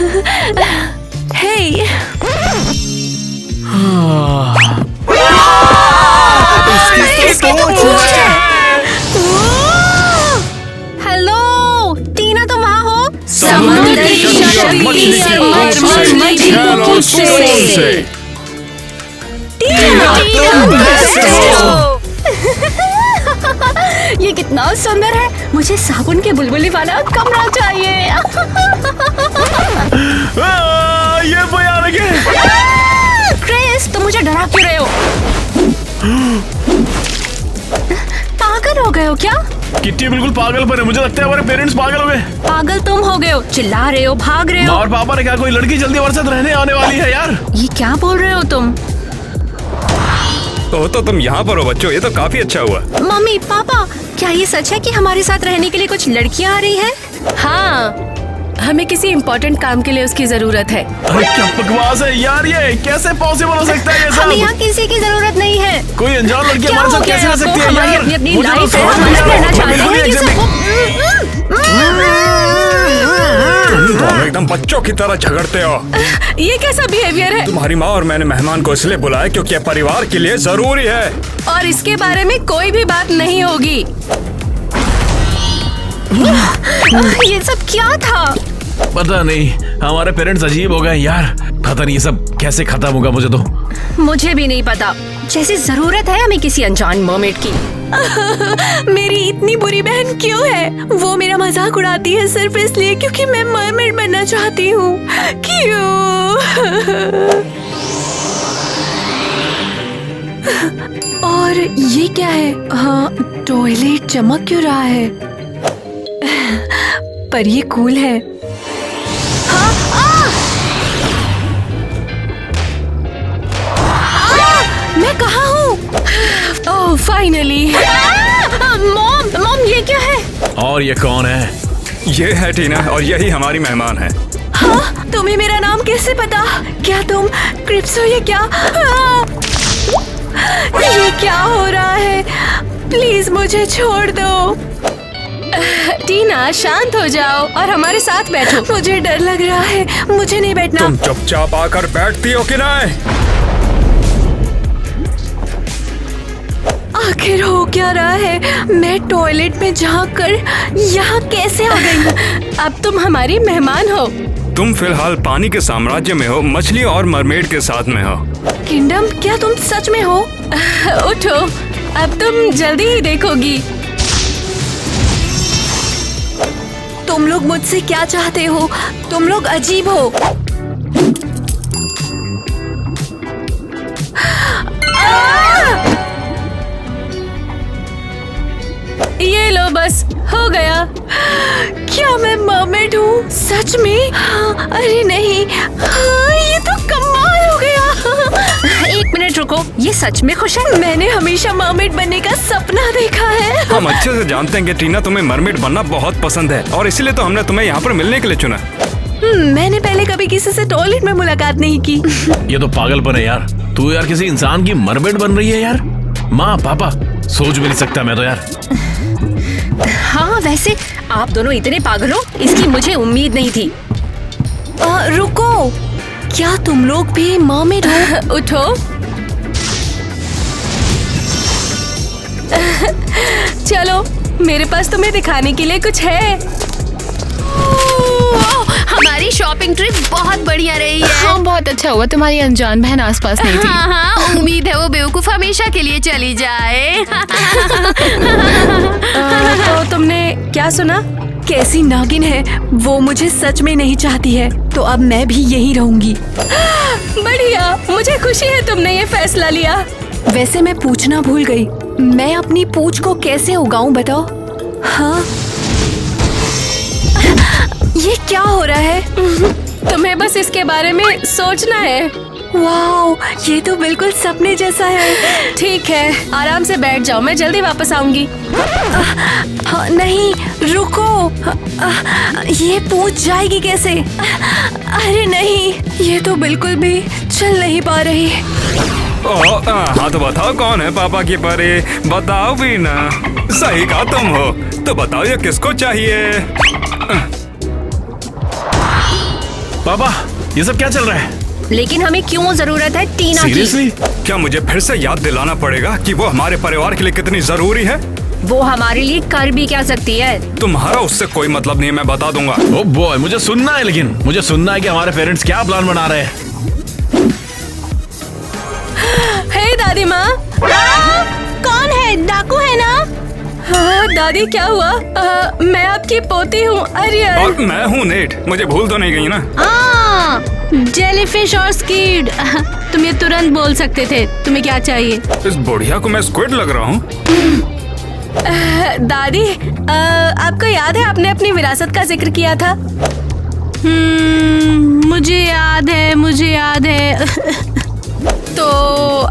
हे hello टीना, तुम वहाँ हो? समुद्री से ये कितना सुंदर है। मुझे साबुन के बुलबुली वाला कमरा चाहिए। ये भयानक है। क्रिस, तुम मुझे डरा क्यों रहे हो? पागल हो गए हो क्या? किट्टी बिल्कुल पागल पर है। मुझे लगता है हमारे पेरेंट्स पागल हो गए। पागल तुम हो गए हो, चिल्ला रहे हो, भाग रहे हो। माँ और पापा ने कहा कोई लड़की जल्दी हमारे साथ रहने आने वाली है यार। ये क्या बोल रहे हो तुम? तो तुम यहाँ पर हो बच्चों, ये तो काफी अच्छा हुआ। मम्मी पापा, क्या ये सच है कि हमारे साथ रहने के लिए कुछ लड़कियाँ आ रही हैं? हाँ, हमें किसी इम्पोर्टेंट काम के लिए उसकी जरूरत है। अरे क्या बकवास है यार, ये कैसे पॉसिबल हो सकता है ये हमें यहाँ सब? किसी की जरूरत नहीं है। कोई अनजान लड़की क्या हमारे हो साथ गया कैसे रह आपको? सकती है हमारी यार? अपनी अपनी मुझे तो लाइफ है, समझ हम नहीं आ अलग रहा। रहना चाहते बिल्कुल हैं। ही ये एकदम- तुम दोनों एकदम बच्चों की तरह झगड़ते हो। ये कैसा बिहेवियर है? तुम्हारी माँ और मैंने मेहमान को इसलिए बुलाया क्योंकि यह परिवार के लिए जरूरी है। और इसके बारे में कोई भी बात नहीं होगी। ये सब क्या था? पता नहीं, हमारे पेरेंट्स अजीब हो गए यार। पता नहीं ये सब कैसे खत्म होगा, मुझे तो। मुझे भी नहीं पता। जैसे जरूरत है हमें किसी अनजान मर्मेड की। मेरी इतनी बुरी बहन क्यों है? वो मेरा मजाक उड़ाती है सिर्फ इसलिए क्योंकि मैं मरमेड बनना चाहती हूँ। क्यों? और ये क्या है? हाँ, टॉयलेट चमक क्यों रहा है? पर ये कूल है। हाँ, मैं कहाँ हूँ? ओह फाइनली। मॉम ये क्या है? और ये कौन है? ये है टीना और यही हमारी मेहमान है। हाँ, तुम्हें मेरा नाम कैसे पता? क्या तुम क्रिप्स हो या क्या? ये क्या हो रहा है? प्लीज मुझे छोड़ दो। टीना शांत हो जाओ और हमारे साथ बैठो। मुझे डर लग रहा है, मुझे नहीं बैठना। तुम चुपचाप आकर बैठती हो कि नहीं? आखिर हो क्या रहा है? मैं टॉयलेट में झांककर यहाँ कैसे आ गई? अब तुम हमारी मेहमान हो। तुम फिलहाल पानी के साम्राज्य में हो, मछली और मरमेड के साथ में हो। किंगडम, क्या तुम सच में हो? उठो, अब तुम जल्दी ही देखोगी। तुम लोग मुझसे क्या चाहते हो? तुम लोग अजीब हो। ये लो, बस हो गया। क्या मैं मर्मेड हूँ? सच में? हाँ, अरे नहीं, हाँ, ये तो कमाल हो गया। एक मिनट रुको, ये सच में खुश है? मैंने हमेशा मर्मेड बनने का सपना देखा है। हम अच्छे से जानते हैं कि टीना तुम्हें मरमेड बनना बहुत पसंद है और इसीलिए तो हमने तुम्हें यहाँ पर मिलने के लिए चुना। मैंने पहले कभी किसी से टॉयलेट में मुलाकात नहीं की। ये तो पागलपन है यार। तू यार किसी इंसान की मरमेड बन रही है यार। माँ पापा, सोच भी नहीं सकता मैं तो यार। हाँ, वैसे आप दोनों इतने पागल हो, इसकी मुझे उम्मीद नहीं थी। रुको, क्या तुम लोग भी मर्मेड हो? उठो। चलो, मेरे पास तुम्हें दिखाने के लिए कुछ है। हमारी शॉपिंग ट्रिप बहुत बढ़िया रही है। हाँ, बहुत अच्छा हुआ तुम्हारी अनजान बहन आसपास नहीं थी। हाँ हाँ, उम्मीद है वो बेवकूफ हमेशा के लिए चली जाए। तो तुमने क्या सुना? कैसी नागिन है वो, मुझे सच में नहीं चाहती है, तो अब मैं भी यहीं रहूंगी। बढ़िया, मुझे खुशी है तुमने ये फैसला लिया। वैसे मैं पूछना भूल गई, मैं अपनी पूंछ को कैसे उगाऊं बताओ? हाँ, ये क्या हो रहा है? तुम्हें बस इसके बारे में सोचना है। वाओ, ये तो बिल्कुल सपने जैसा है। ठीक है, आराम से बैठ जाओ, मैं जल्दी वापस आऊंगी। नहीं, रुको। ये पूछ जाएगी कैसे? अरे नहीं, ये तो बिल्कुल भी चल नहीं पा रही। हाँ तो बताओ कौन है पापा की परी? बताओ भी ना। सही कहा तुम हो, तो बताओ ये किसको चाहिए? पापा ये सब क्या चल रहा है? लेकिन हमें क्यों जरूरत है टीना की? सीरियसली? क्या मुझे फिर से याद दिलाना पड़ेगा कि वो हमारे परिवार के लिए कितनी जरूरी है? वो हमारे लिए कर भी क्या सकती है? तुम्हारा उससे कोई मतलब नहीं है, मैं बता दूंगा। ओ बॉय, मुझे सुनना है, लेकिन मुझे सुनना है कि हमारे पेरेंट्स क्या प्लान बना रहे हैं। हे दादी माँ, कौन है? डाकू है ना? दादी क्या हुआ? मैं आपकी पोती हूँ अरियल। और मैं हूँ नेट, मुझे भूल तो नहीं गई ना? जेलीफिश और स्क्विड। तुम ये तुरंत बोल सकते थे। तुम्हें क्या चाहिए? इस बुढ़िया को मैं स्क्विड लग रहा हूँ? दादी, आपको याद है आपने अपनी विरासत का जिक्र किया था? मुझे याद है। तो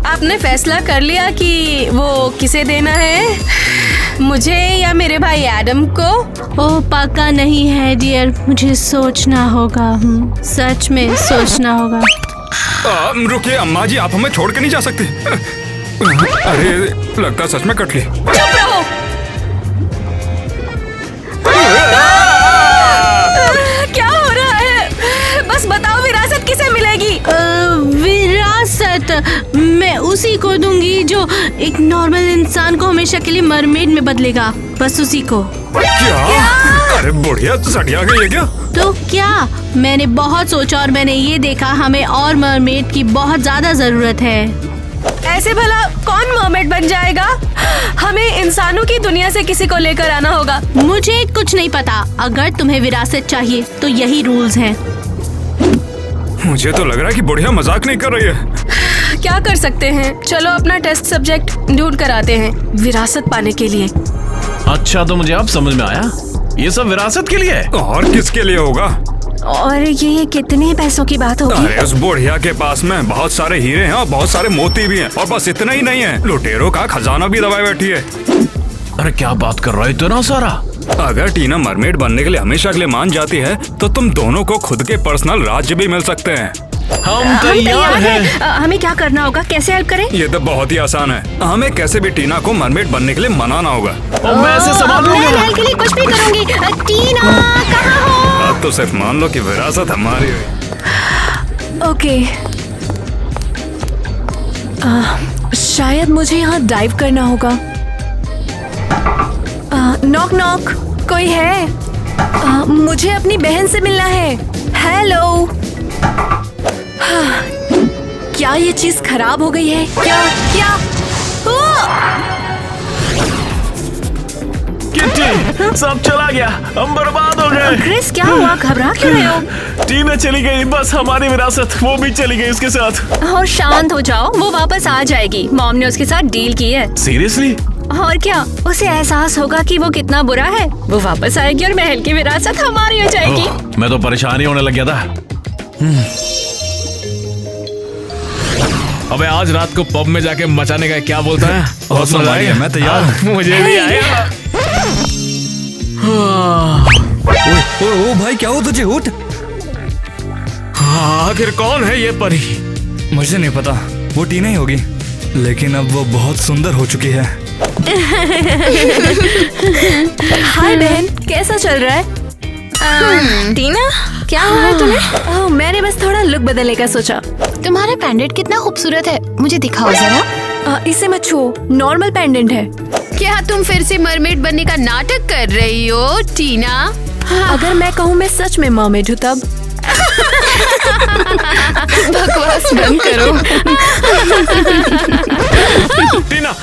आपने फैसला कर लिया कि वो किसे देना है, मुझे या मेरे भाई एडम को? ओह पक्का नहीं है डियर, मुझे सोचना होगा। सच में सोचना होगा। रुकिए अम्मा जी, आप हमें छोड़ के नहीं जा सकते। अरे लगता सच में कट ली। चुप रहो। क्या हो रहा है? बस बताओ विरासत किसे मिलेगी? विरासत मैं उसी को दूंगी जो एक नॉर्मल इंसान को हमेशा के लिए मरमेड में बदलेगा, बस उसी को। क्या? अरे बुढ़िया सटिया गई है क्या? तो क्या, मैंने बहुत सोचा और मैंने ये देखा हमें और मरमेड की बहुत ज्यादा जरूरत है। ऐसे भला कौन मरमेड बन जाएगा? हमें इंसानों की दुनिया से किसी को लेकर आना होगा। मुझे कुछ नहीं पता, अगर तुम्हें विरासत चाहिए तो यही रूल्स हैं। मुझे तो लग रहा है कि बुढ़िया मजाक नहीं कर रही है। क्या कर सकते हैं, चलो अपना टेस्ट सब्जेक्ट ढूंढ कर आते हैं विरासत पाने के लिए। अच्छा, तो मुझे अब समझ में आया, ये सब विरासत के लिए है। और किसके लिए होगा? और ये कितने पैसों की बात होगी? अरे उस बुढ़िया के पास में बहुत सारे हीरे हैं और बहुत सारे मोती भी हैं, और बस इतना ही नहीं है, लुटेरों का खजाना भी दबाए बैठी है। अरे क्या बात कर रहा है, इतना सारा? अगर टीना मरमेड बनने के लिए हमेशा के लिए मान जाती है तो तुम दोनों को खुद के पर्सनल राज्य भी मिल सकते हैं। हम तैयार हैं। हमें क्या करना होगा, कैसे हेल्प करें? ये तो बहुत ही आसान है, हमें कैसे भी टीना को मरमेड बनने के लिए मनाना होगा। और मैं ऐसे संभालूंगा। मैं के लिए कुछ भी करूंगी। टीना कहाँ हो? अब तो सिर्फ मान लो कि विरासत हमारी हुई। ओके, शायद मुझे यहाँ डाइव करना होगा। नॉक नॉक, कोई है? मुझे अपनी बहन से मिलना है। हेलो। क्या ये चीज खराब हो गई है? क्या? किट्टी, सब चला गया, हम बर्बाद हो गए। क्रिस क्या हुआ, घबरा क्यों रहे हो? टीना चली गई, बस हमारी विरासत वो भी चली गई उसके साथ। और शांत हो जाओ, वो वापस आ जाएगी। मॉम ने उसके साथ डील की है। सीरियसली? और क्या, उसे एहसास होगा कि वो कितना बुरा है। वो वापस आएगी और महल की विरासत हमारी हो जाएगी। मैं तो परेशान ही होने लग गया था। अबे आज रात को पब में जाके मचाने का क्या बोलता है? बहुत मजा आएगा, मैं तैयार हूँ। मुझे भी आएगा। ओ भाई, क्या हो तुझे? उठ। आखिर कौन है ये परी? मुझे नहीं पता, वो टीना ही होगी, लेकिन अब वो बहुत सुंदर हो चुकी है। हाय बहन, कैसा चल रहा है? टीना, क्या हुआ है तुम्हें? मैंने बस थोड़ा लुक बदलने का सोचा। तुम्हारा पेंडेंट कितना खूबसूरत है, मुझे दिखाओ जरा। इसे मत छुओ, नॉर्मल पेंडेंट है। क्या तुम फिर से मरमेड बनने का नाटक कर रही हो टीना? अगर मैं कहूँ मैं सच में मरमेड हूँ तब? बकवास बंद करो।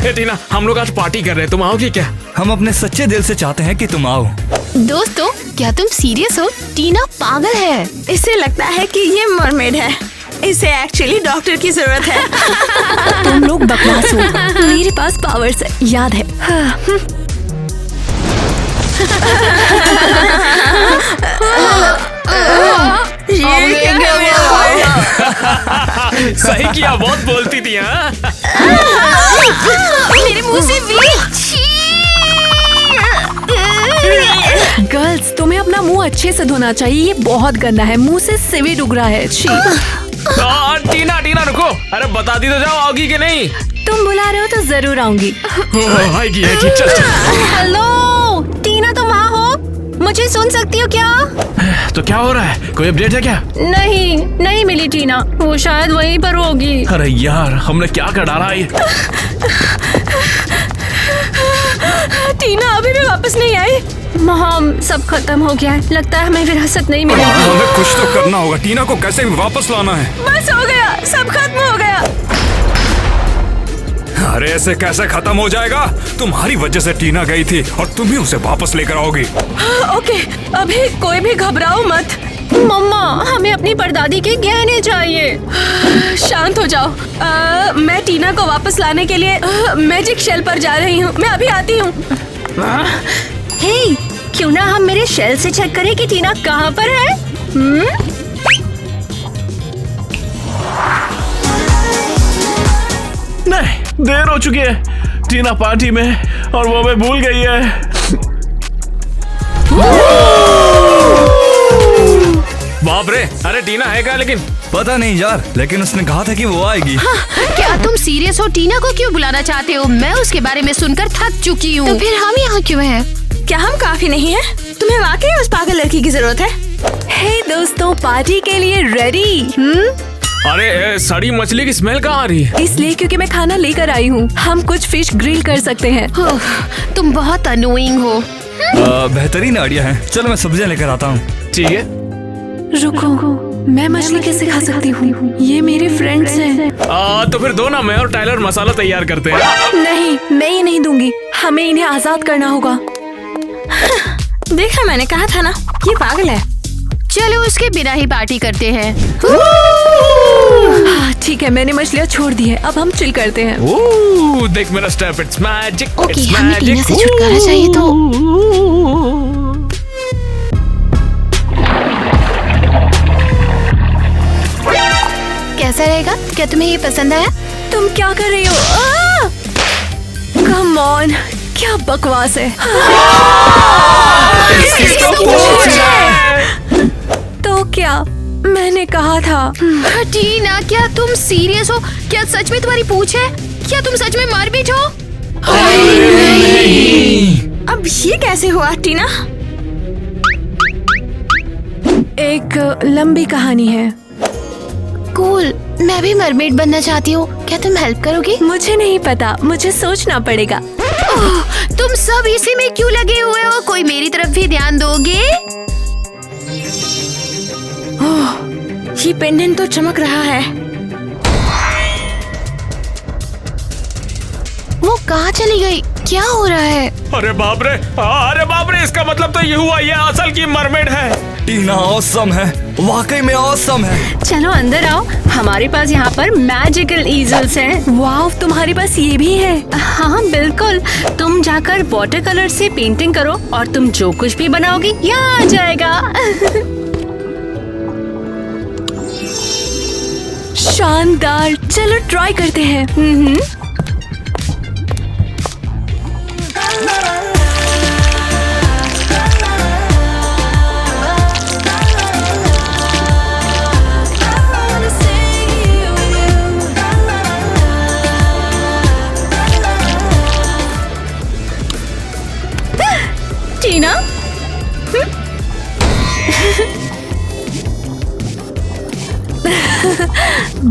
टीना, हम लोग आज पार्टी कर रहे हैं, तुम आओगी क्या? हम अपने सच्चे दिल से चाहते हैं कि तुम आओ। दोस्तों, क्या तुम सीरियस हो? टीना पागल है। इसे लगता है कि ये मरमेड है, इसे एक्चुअली डॉक्टर की जरूरत है। तुम लोग बकवास हो, मेरे पास पावर्स है, याद है। सही किया, बहुत बोलती थी। हाँ, मेरे मुंह से गर्ल्स, तुम्हें अपना मुंह अच्छे से धोना चाहिए, ये बहुत गंदा है, मुंह से सीवेज उग रहा है। छी। टीना रुको, अरे बता दी तो जाओ, आओगी कि नहीं? तुम बुला रहे हो तो जरूर आऊंगी। आएगी, चल। हेलो टीना, तुम वहाँ हो? मुझे सुन सकती हो क्या? तो क्या हो रहा है? कोई अपडेट है क्या? नहीं नहीं मिली टीना, वो शायद वहीं पर होगी। अरे यार, हमने क्या कर डाला ये? टीना अभी भी वापस नहीं आई। मॉम, सब खत्म हो गया है। लगता है हमें विरासत नहीं मिलेगी। हमें कुछ तो करना होगा। टीना को कैसे भी वापस लाना है। बस हो गया, सब खत्म हो गया। अरे ऐसे कैसे खत्म हो जाएगा? तुम्हारी वजह से टीना गई थी और तुम ही उसे वापस लेकर आओगी। ओके, अभी कोई भी घबराओ मत। मम्मा, हमें अपनी परदादी के गहने चाहिए। शांत हो जाओ। मैं टीना को वापस लाने के लिए मैजिक शेल पर जा रही हूँ। मैं अभी आती हूँ। हे, क्यों ना हम मेरे शेल से चेक करें कि टीना कहाँ पर है? नहीं, देर हो चुकी है। टीना पार्टी में और वो हमें भूल गई है। बाप रे, अरे टीना है क्या? लेकिन पता नहीं यार, लेकिन उसने कहा था कि वो आएगी। क्या तुम सीरियस हो? टीना को क्यों बुलाना चाहते हो? मैं उसके बारे में सुनकर थक चुकी हूँ। तो फिर हम यहाँ क्यों हैं? क्या हम काफी नहीं हैं? तुम्हें वाकई उस पागल लड़की की जरूरत है? हे दोस्तों, पार्टी के लिए रेडी? अरे सड़ी मछली की स्मेल कहाँ आ रही है? इसलिए क्योंकि मैं खाना लेकर आई हूँ। हम कुछ फिश ग्रिल कर सकते हैं। ओह, तुम बहुत अनोइंग हो। बेहतरीन आइडिया है। चलो मैं सब्जियां लेकर आता हूँ। ठीक है। रुको, मैं मछली कैसे खा सकती हूँ? ये मेरे फ्रेंड्स हैं। तो फिर दो ना, मैं और टाइलर मसाला तैयार करते हैं। नहीं, मैं ये नहीं दूंगी। हमें इन्हें आजाद करना होगा। देखा, मैंने कहा था ना, ये पागल है। चलो उसके बिना ही पार्टी करते हैं। हाँ, ठीक है, मैंने मछलियाँ छोड़ दी है। अब हम चिल करते हैं। ओह, देख मेरा स्टेप, इट्स मैजिक। ओके, हमें टीना से छुटकारा चाहिए तो कैसा रहेगा? क्या तुम्हें ये पसंद आया? तुम क्या कर रही हो? कम ऑन, क्या बकवास है। तो क्या मैंने कहा था? टीना, क्या तुम सीरियस हो? क्या सच में तुम्हारी पूंछ है? क्या तुम सच में मरमिट हो? अब ये कैसे हुआ टीना? एक लंबी कहानी है। कूल, मैं भी मरमेड बनना चाहती हूँ। क्या तुम हेल्प करोगी? मुझे नहीं पता, मुझे सोचना पड़ेगा। ओह, तुम सब इसी में क्यों लगे हुए हो? कोई मेरी तरफ भी ध्यान दोगे? ओह, ये पेंडेंट तो चमक रहा है। वो कहाँ चली गई? क्या हो रहा है? अरे बाप रे, इसका मतलब तो ये हुआ, ये असल की मरमेड है। टीना ऑसम है, वाकई में ऑसम है। चलो अंदर आओ, हमारे पास यहाँ पर मैजिकल ईजल्स हैं। वाव, तुम्हारे पास ये भी है? हाँ बिल्कुल, तुम जाकर वाटर कलर से पेंटिंग करो और तुम जो कुछ भी बनाओगी यहाँ आ जाएगा। शानदार, चलो ट्राई करते हैं। टीना,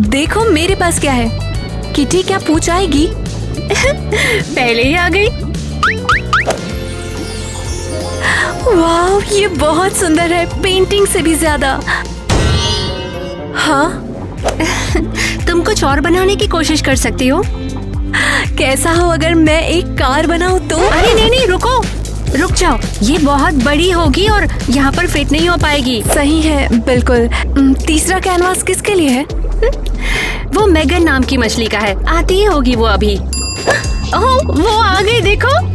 देखो मेरे पास क्या है। किटी क्या पूछ आएगी? पहले ही आ गई। वाव, ये बहुत सुंदर है, पेंटिंग से भी ज्यादा। हाँ, तुम कुछ और बनाने की कोशिश कर सकती हो। कैसा हो अगर मैं एक कार बनाऊं तो? अरे नहीं, रुक जाओ, ये बहुत बड़ी होगी और यहाँ पर फिट नहीं हो पाएगी। सही है, बिल्कुल। तीसरा कैनवास किसके लिए है? वो मेगन नाम की मछली का है, आती ही होगी वो अभी। ओह, वो आ गई, देखो।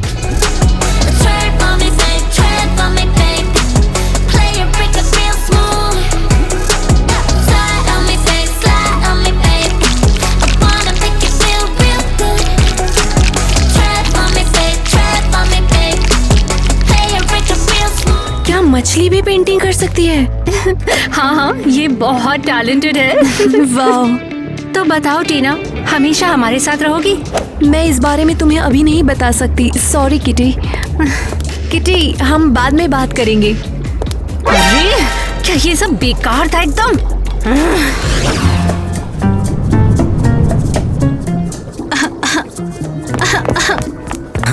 मछली भी पेंटिंग कर सकती है। हाँ, ये बहुत टैलेंटेड है। वाह। तो बताओ टीना, हमेशा हमारे साथ रहोगी? मैं इस बारे में तुम्हें अभी नहीं बता सकती, सॉरी किटी। किटी, हम बाद में बात करेंगे। अरे ये सब बेकार था एकदम।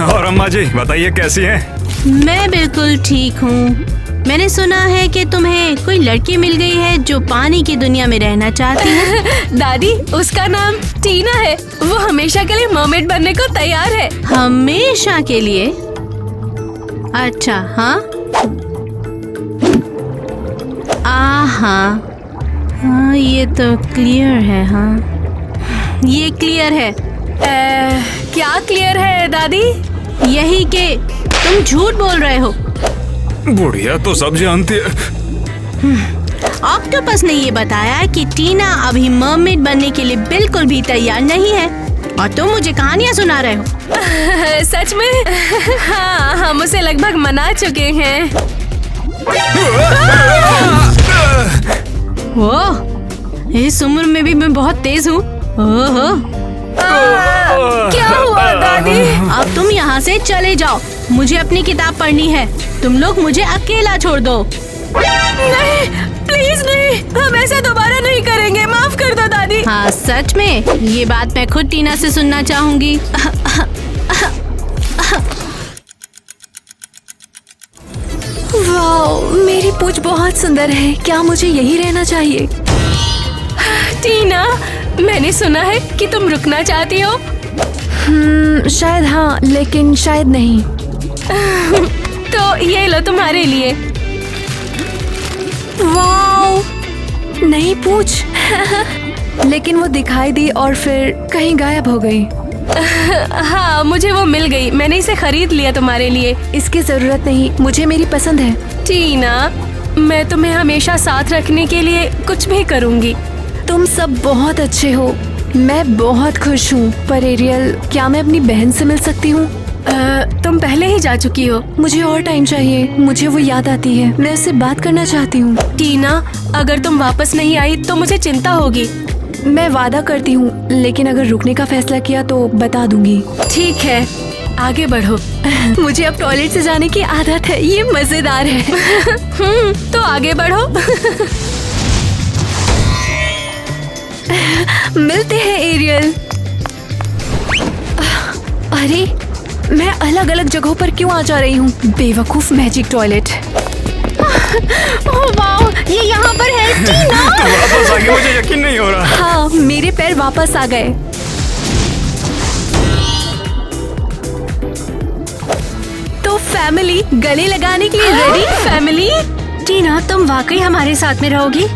और अम्मा जी बताइए कैसी हैं? मैं बिल्कुल ठीक हूँ। मैंने सुना है कि तुम्हें कोई लड़की मिल गई है जो पानी की दुनिया में रहना चाहती है। दादी, उसका नाम टीना है। वो हमेशा के लिए मर्मेड बनने को तैयार है। हमेशा के लिए? अच्छा, हाँ। हाँ, ये तो क्लियर है। हाँ, ये क्लियर है। क्या क्लियर है दादी? यही कि तुम झूठ बोल रहे हो। बुढ़िया तो सब जानती है। ऑक्टोपस ने ये बताया कि टीना अभी मर्मेड बनने के लिए बिल्कुल भी तैयार नहीं है और तुम मुझे कहानियाँ सुना रहे हो। सच में? हाँ, हम उसे लगभग मना चुके हैं। ओह, इस उम्र में भी मैं बहुत तेज हूँ। ओहो, क्या हुआ दादी? अब तुम यहाँ से चले जाओ। मुझे अपनी किताब पढ़नी है। तुम लोग मुझे अकेला छोड़ दो। नहीं, प्लीज नहीं, हम ऐसा दोबारा नहीं करेंगे। माफ कर दो दादी। हाँ, सच में ये बात मैं खुद टीना से सुनना चाहूंगी। वाओ, मेरी पूंछ बहुत सुंदर है। क्या मुझे यही रहना चाहिए? टीना, मैंने सुना है कि तुम रुकना चाहती हो। शायद हाँ, लेकिन शायद नहीं। तो ये लो तुम्हारे लिए। वाओ, नहीं पूछ। लेकिन वो दिखाई दी और फिर कहीं गायब हो गई। हाँ, मुझे वो मिल गई। मैंने इसे खरीद लिया तुम्हारे लिए। इसकी जरूरत नहीं, मुझे मेरी पसंद है। टीना, मैं तुम्हें हमेशा साथ रखने के लिए कुछ भी करूँगी। तुम सब बहुत अच्छे हो। मैं बहुत खुश हूँ। पर एरियल, क्या मैं अपनी बहन से मिल सकती हूँ? तुम पहले ही जा चुकी हो। मुझे और टाइम चाहिए। मुझे वो याद आती है। मैं उससे बात करना चाहती हूँ। टीना, अगर तुम वापस नहीं आई तो मुझे चिंता होगी। मैं वादा करती हूँ, लेकिन अगर रुकने का फैसला किया तो बता दूंगी। ठीक है, आगे बढ़ो। मुझे अब टॉयलेट से जाने की आदत है। ये मजेदार है। तो आगे बढ़ो। मिलते हैं एरियल। अरे, मैं अलग अलग जगहों पर क्यों आ जा रही हूँ? बेवकूफ मैजिक टॉयलेट। ओह वाओ, ये यहाँ पर है। टीना, वापस आ गई, मुझे यकीन नहीं हो रहा। हाँ, मेरे पैर वापस आ गए। तो फैमिली, गले लगाने के लिए रेडी? फैमिली? टीना, तुम वाकई हमारे साथ में रहोगी?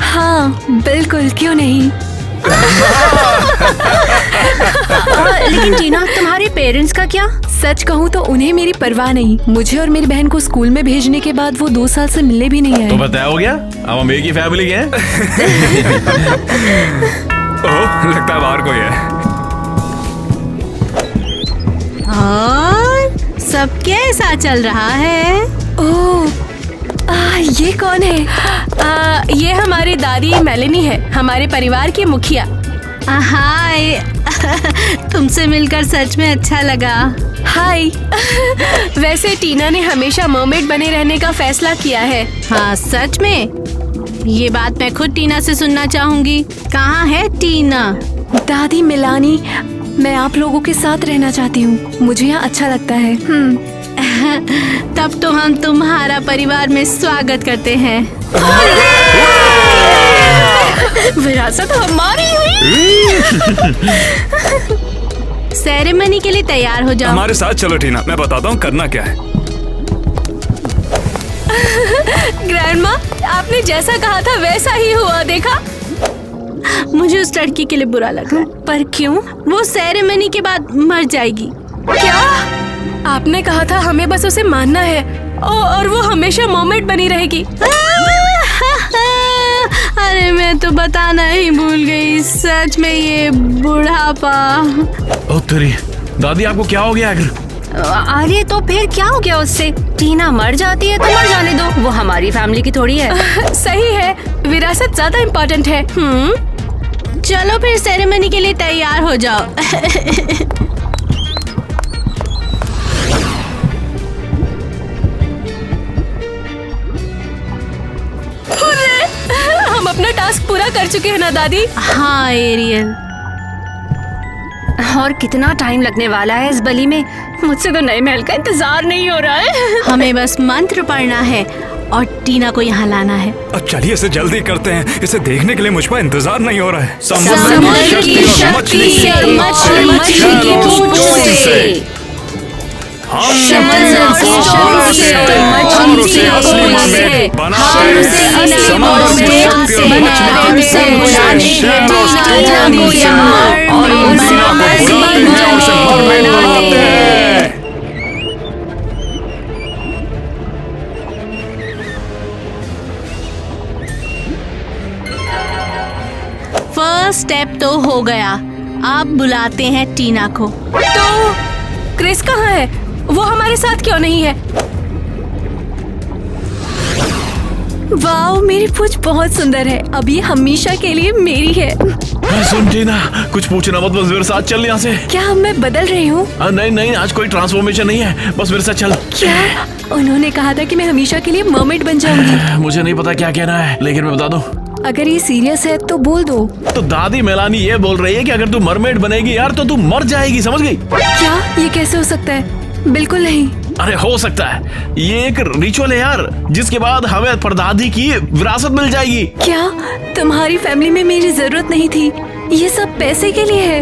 हाँ, बिल्कुल, क्यों नहीं। लेकिन टीना, तुम्हारे पेरेंट्स का क्या? सच कहूँ तो उन्हें मेरी परवाह नहीं। मुझे और मेरी बहन को स्कूल में भेजने के बाद वो 2 साल से मिलने भी नहीं आए। तो बताया हो गया, अब हम एक ही फैमिली के हैं। ओह, लगता है बाहर कोई है। और सब कैसा चल रहा है? ओह, ये कौन है? ये हमारी दादी मेलेनी है, हमारे परिवार की मुखिया। हाय, तुमसे मिलकर सच में अच्छा लगा। हाय। वैसे टीना ने हमेशा मर्मेड बने रहने का फैसला किया है। हाँ, सच में ये बात मैं खुद टीना से सुनना चाहूंगी। कहाँ है टीना? दादी मिलानी, मैं आप लोगों के साथ रहना चाहती हूँ। मुझे यहाँ अच्छा लगता है। तब तो हम तुम्हारा परिवार में स्वागत करते हैं। विरासत हमारी हुई। सेरेमनी के लिए तैयार हो जाओ। हमारे साथ चलो टीना, मैं बताता हूँ करना क्या है। ग्रैंडमा, आपने जैसा कहा था वैसा ही हुआ। देखा, मुझे उस लड़की के लिए बुरा लग रहा है। पर क्यों? वो सेरेमनी के बाद मर जाएगी। क्या? आपने कहा था हमें बस उसे मानना है और वो हमेशा मर्मेड बनी रहेगी। अरे, मैं तो बताना ही भूल गई। सच में ये बुढ़ापा। ओ तेरी दादी, आपको क्या हो गया? अरे तो फिर क्या हो गया उससे? टीना मर जाती है तो मर जाने दो, वो हमारी फैमिली की थोड़ी है। सही है, विरासत ज्यादा इम्पोर्टेंट है। चलो फिर सेरेमनी के लिए तैयार हो जाओ। टास्क पूरा कर चुके हैं ना दादी? हाँ एरियल, और कितना टाइम लगने वाला है इस बलि में? मुझसे तो नए महल का इंतजार नहीं हो रहा है। हमें बस मंत्र पढ़ना है और टीना को यहाँ लाना है। अब चलिए इसे जल्दी करते हैं। इसे देखने के लिए मुझ पर इंतजार नहीं हो रहा है। समुद्र की शक्ति से और मछली की पूंछ से, हम उसे असली मरमेड बनाते हैं। समुद्र की शक्ति और मछली की पूंछ से शैम्रोस टोन से और टीना को बुलाते हैं, उसे मरमेड बनाते हैं। फर्स्ट स्टेप तो हो गया। आप बुलाते हैं टीना को। तो क्रिस कहाँ है? वो हमारे साथ क्यों नहीं है? वाओ, मेरी पूंछ बहुत सुंदर है। अब ये हमेशा के लिए मेरी है। सुन टीना, कुछ पूछना मत, बस मेरे साथ चल यहाँ से। क्या अब मैं बदल रही हूँ? नहीं नहीं, आज कोई ट्रांसफॉर्मेशन नहीं है, बस मेरे साथ चल। क्या? उन्होंने कहा था कि मैं हमेशा के लिए मर्मेड बन जाऊंगी। मुझे नहीं पता क्या कहना है, लेकिन मैं बता दूं। अगर ये सीरियस है तो बोल दो। तो दादी मेलानी ये बोल रही है कि अगर तू मरमेड बनेगी यार तो तू मर जाएगी, समझ गई? क्या? ये कैसे हो सकता है? बिल्कुल नहीं। अरे हो सकता है, ये एक रिचुअल है यार, जिसके बाद हमें परदादी की विरासत मिल जाएगी। क्या? तुम्हारी फैमिली में मेरी जरूरत नहीं थी, ये सब पैसे के लिए है।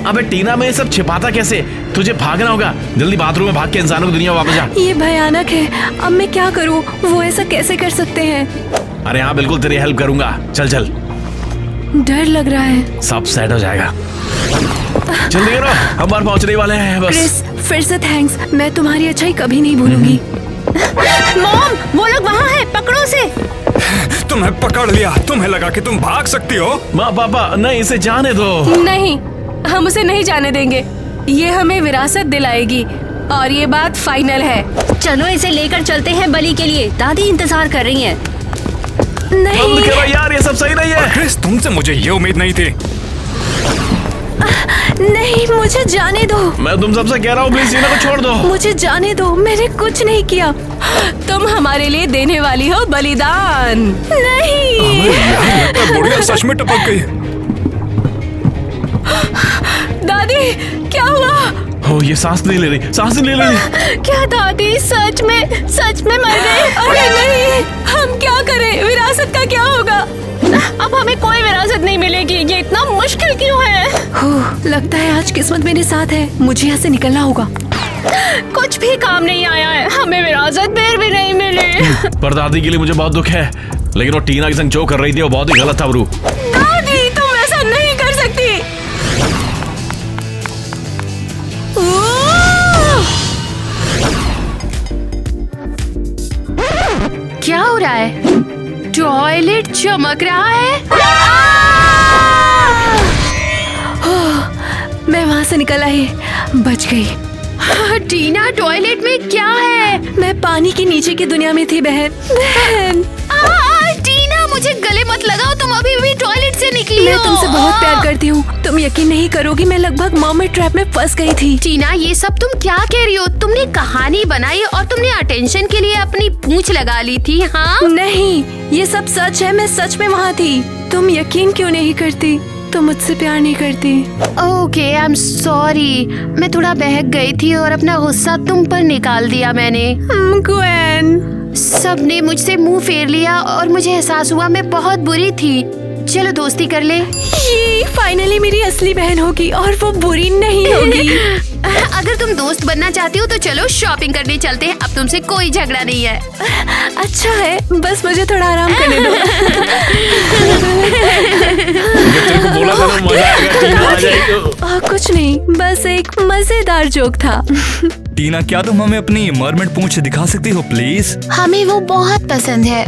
अबे टीना, में ये सब छिपाता कैसे? तुझे भागना होगा, जल्दी बाथरूम में भाग के इंसानों की दुनिया में वापस जा। ये भयानक है, अब मैं क्या करूं? वो ऐसा कैसे कर सकते हैं? अरे हाँ, बिल्कुल तेरी हेल्प करूंगा, चल चल। डर लग रहा है। सब सेट हो जाएगा, जल्दी करो, हम बाहर पहुंचने वाले हैं बस। क्रिस, फिर से थैंक्स, मैं तुम्हारी अच्छाई कभी नहीं भूलूंगी। मॉम, वो लोग वहाँ हैं, पकड़ो उसे। तुम्हें पकड़ लिया। तुम्हें लगा कि तुम भाग सकती हो? माँ पापा नहीं, इसे जाने दो। नहीं, हम उसे नहीं जाने देंगे। ये हमें विरासत दिलाएगी और ये बात फाइनल है। चलो इसे लेकर चलते हैं बलि के लिए, दादी इंतजार कर रही हैं। बंद नहीं, करो यार, ये सब सही नहीं है। क्रिस, तुमसे मुझे ये उम्मीद नहीं थी। नहीं, मुझे जाने दो। मैं तुम सबसे कह रहा हूँ, प्लीज टीना को छोड़ दो। मुझे जाने दो, मैंने कुछ नहीं किया। तुम हमारे लिए देने वाली हो बलिदान। नहीं, बुढ़िया सच में टपक गई। दादी क्या हुआ? हो, ये सांस नहीं ले रही, सांस नहीं ले रही। क्या दादी सच में मर गई? अरे नहीं, हम क्या करें? विरासत का क्या होगा? अब हमें कोई विरासत नहीं मिलेगी, ये इतना मुश्किल क्यों है? लगता है आज किस्मत मेरे साथ है, मुझे यहाँ से निकलना होगा। कुछ भी काम नहीं आया है, हमें विरासत फिर भी नहीं मिली। परदादी के लिए मुझे बहुत दुख है, लेकिन वो टीना के संग जो कर रही थी वो बहुत ही गलत था ब्रू। दादी, तुम ऐसा नहीं कर सकती। क्या हो रहा है? टॉयलेट चमक रहा है। मैं वहाँ से निकल आई, बच गई। टीना, टॉयलेट में क्या है? मैं पानी के नीचे की दुनिया में थी बहन। टीना, मुझे गले मत लगाओ, तुम अभी भी टॉयलेट से निकली मैं हो। तुमसे बहुत प्यार करती हूँ, तुम यकीन नहीं करोगी, मैं लगभग मर्मेड ट्रैप में फंस गई थी। टीना, ये सब तुम क्या कह रही हो? तुमने कहानी बनाई और तुमने अटेंशन के लिए अपनी पूंछ लगा ली थी। हाँ, नहीं, ये सब सच है, मैं सच में वहाँ थी। तुम यकीन क्यों नहीं करती? तुम मुझसे प्यार नहीं करती। Okay, I am sorry. मैं थोड़ा बहक गई थी और अपना गुस्सा तुम पर निकाल दिया मैंने। ग्वेन, सबने मुझसे मुंह फेर लिया और मुझे एहसास हुआ मैं बहुत बुरी थी। चलो दोस्ती कर ले। ये फाइनली मेरी असली बहन होगी और वो बुरी नहीं होगी। अगर तुम दोस्त बनना चाहती हो तो चलो शॉपिंग करने चलते हैं। अब तुमसे कोई झगड़ा नहीं है। अच्छा है, बस मुझे थोड़ा आराम करने दो। तेरे को बोला था ना मजा आएगा, टीना आ जाएगी। कुछ नहीं, बस एक मजेदार जोक था। टीना, क्या तुम हमें अपनी मरमेड पूंछ दिखा सकती हो प्लीज? हमें वो बहुत पसंद है।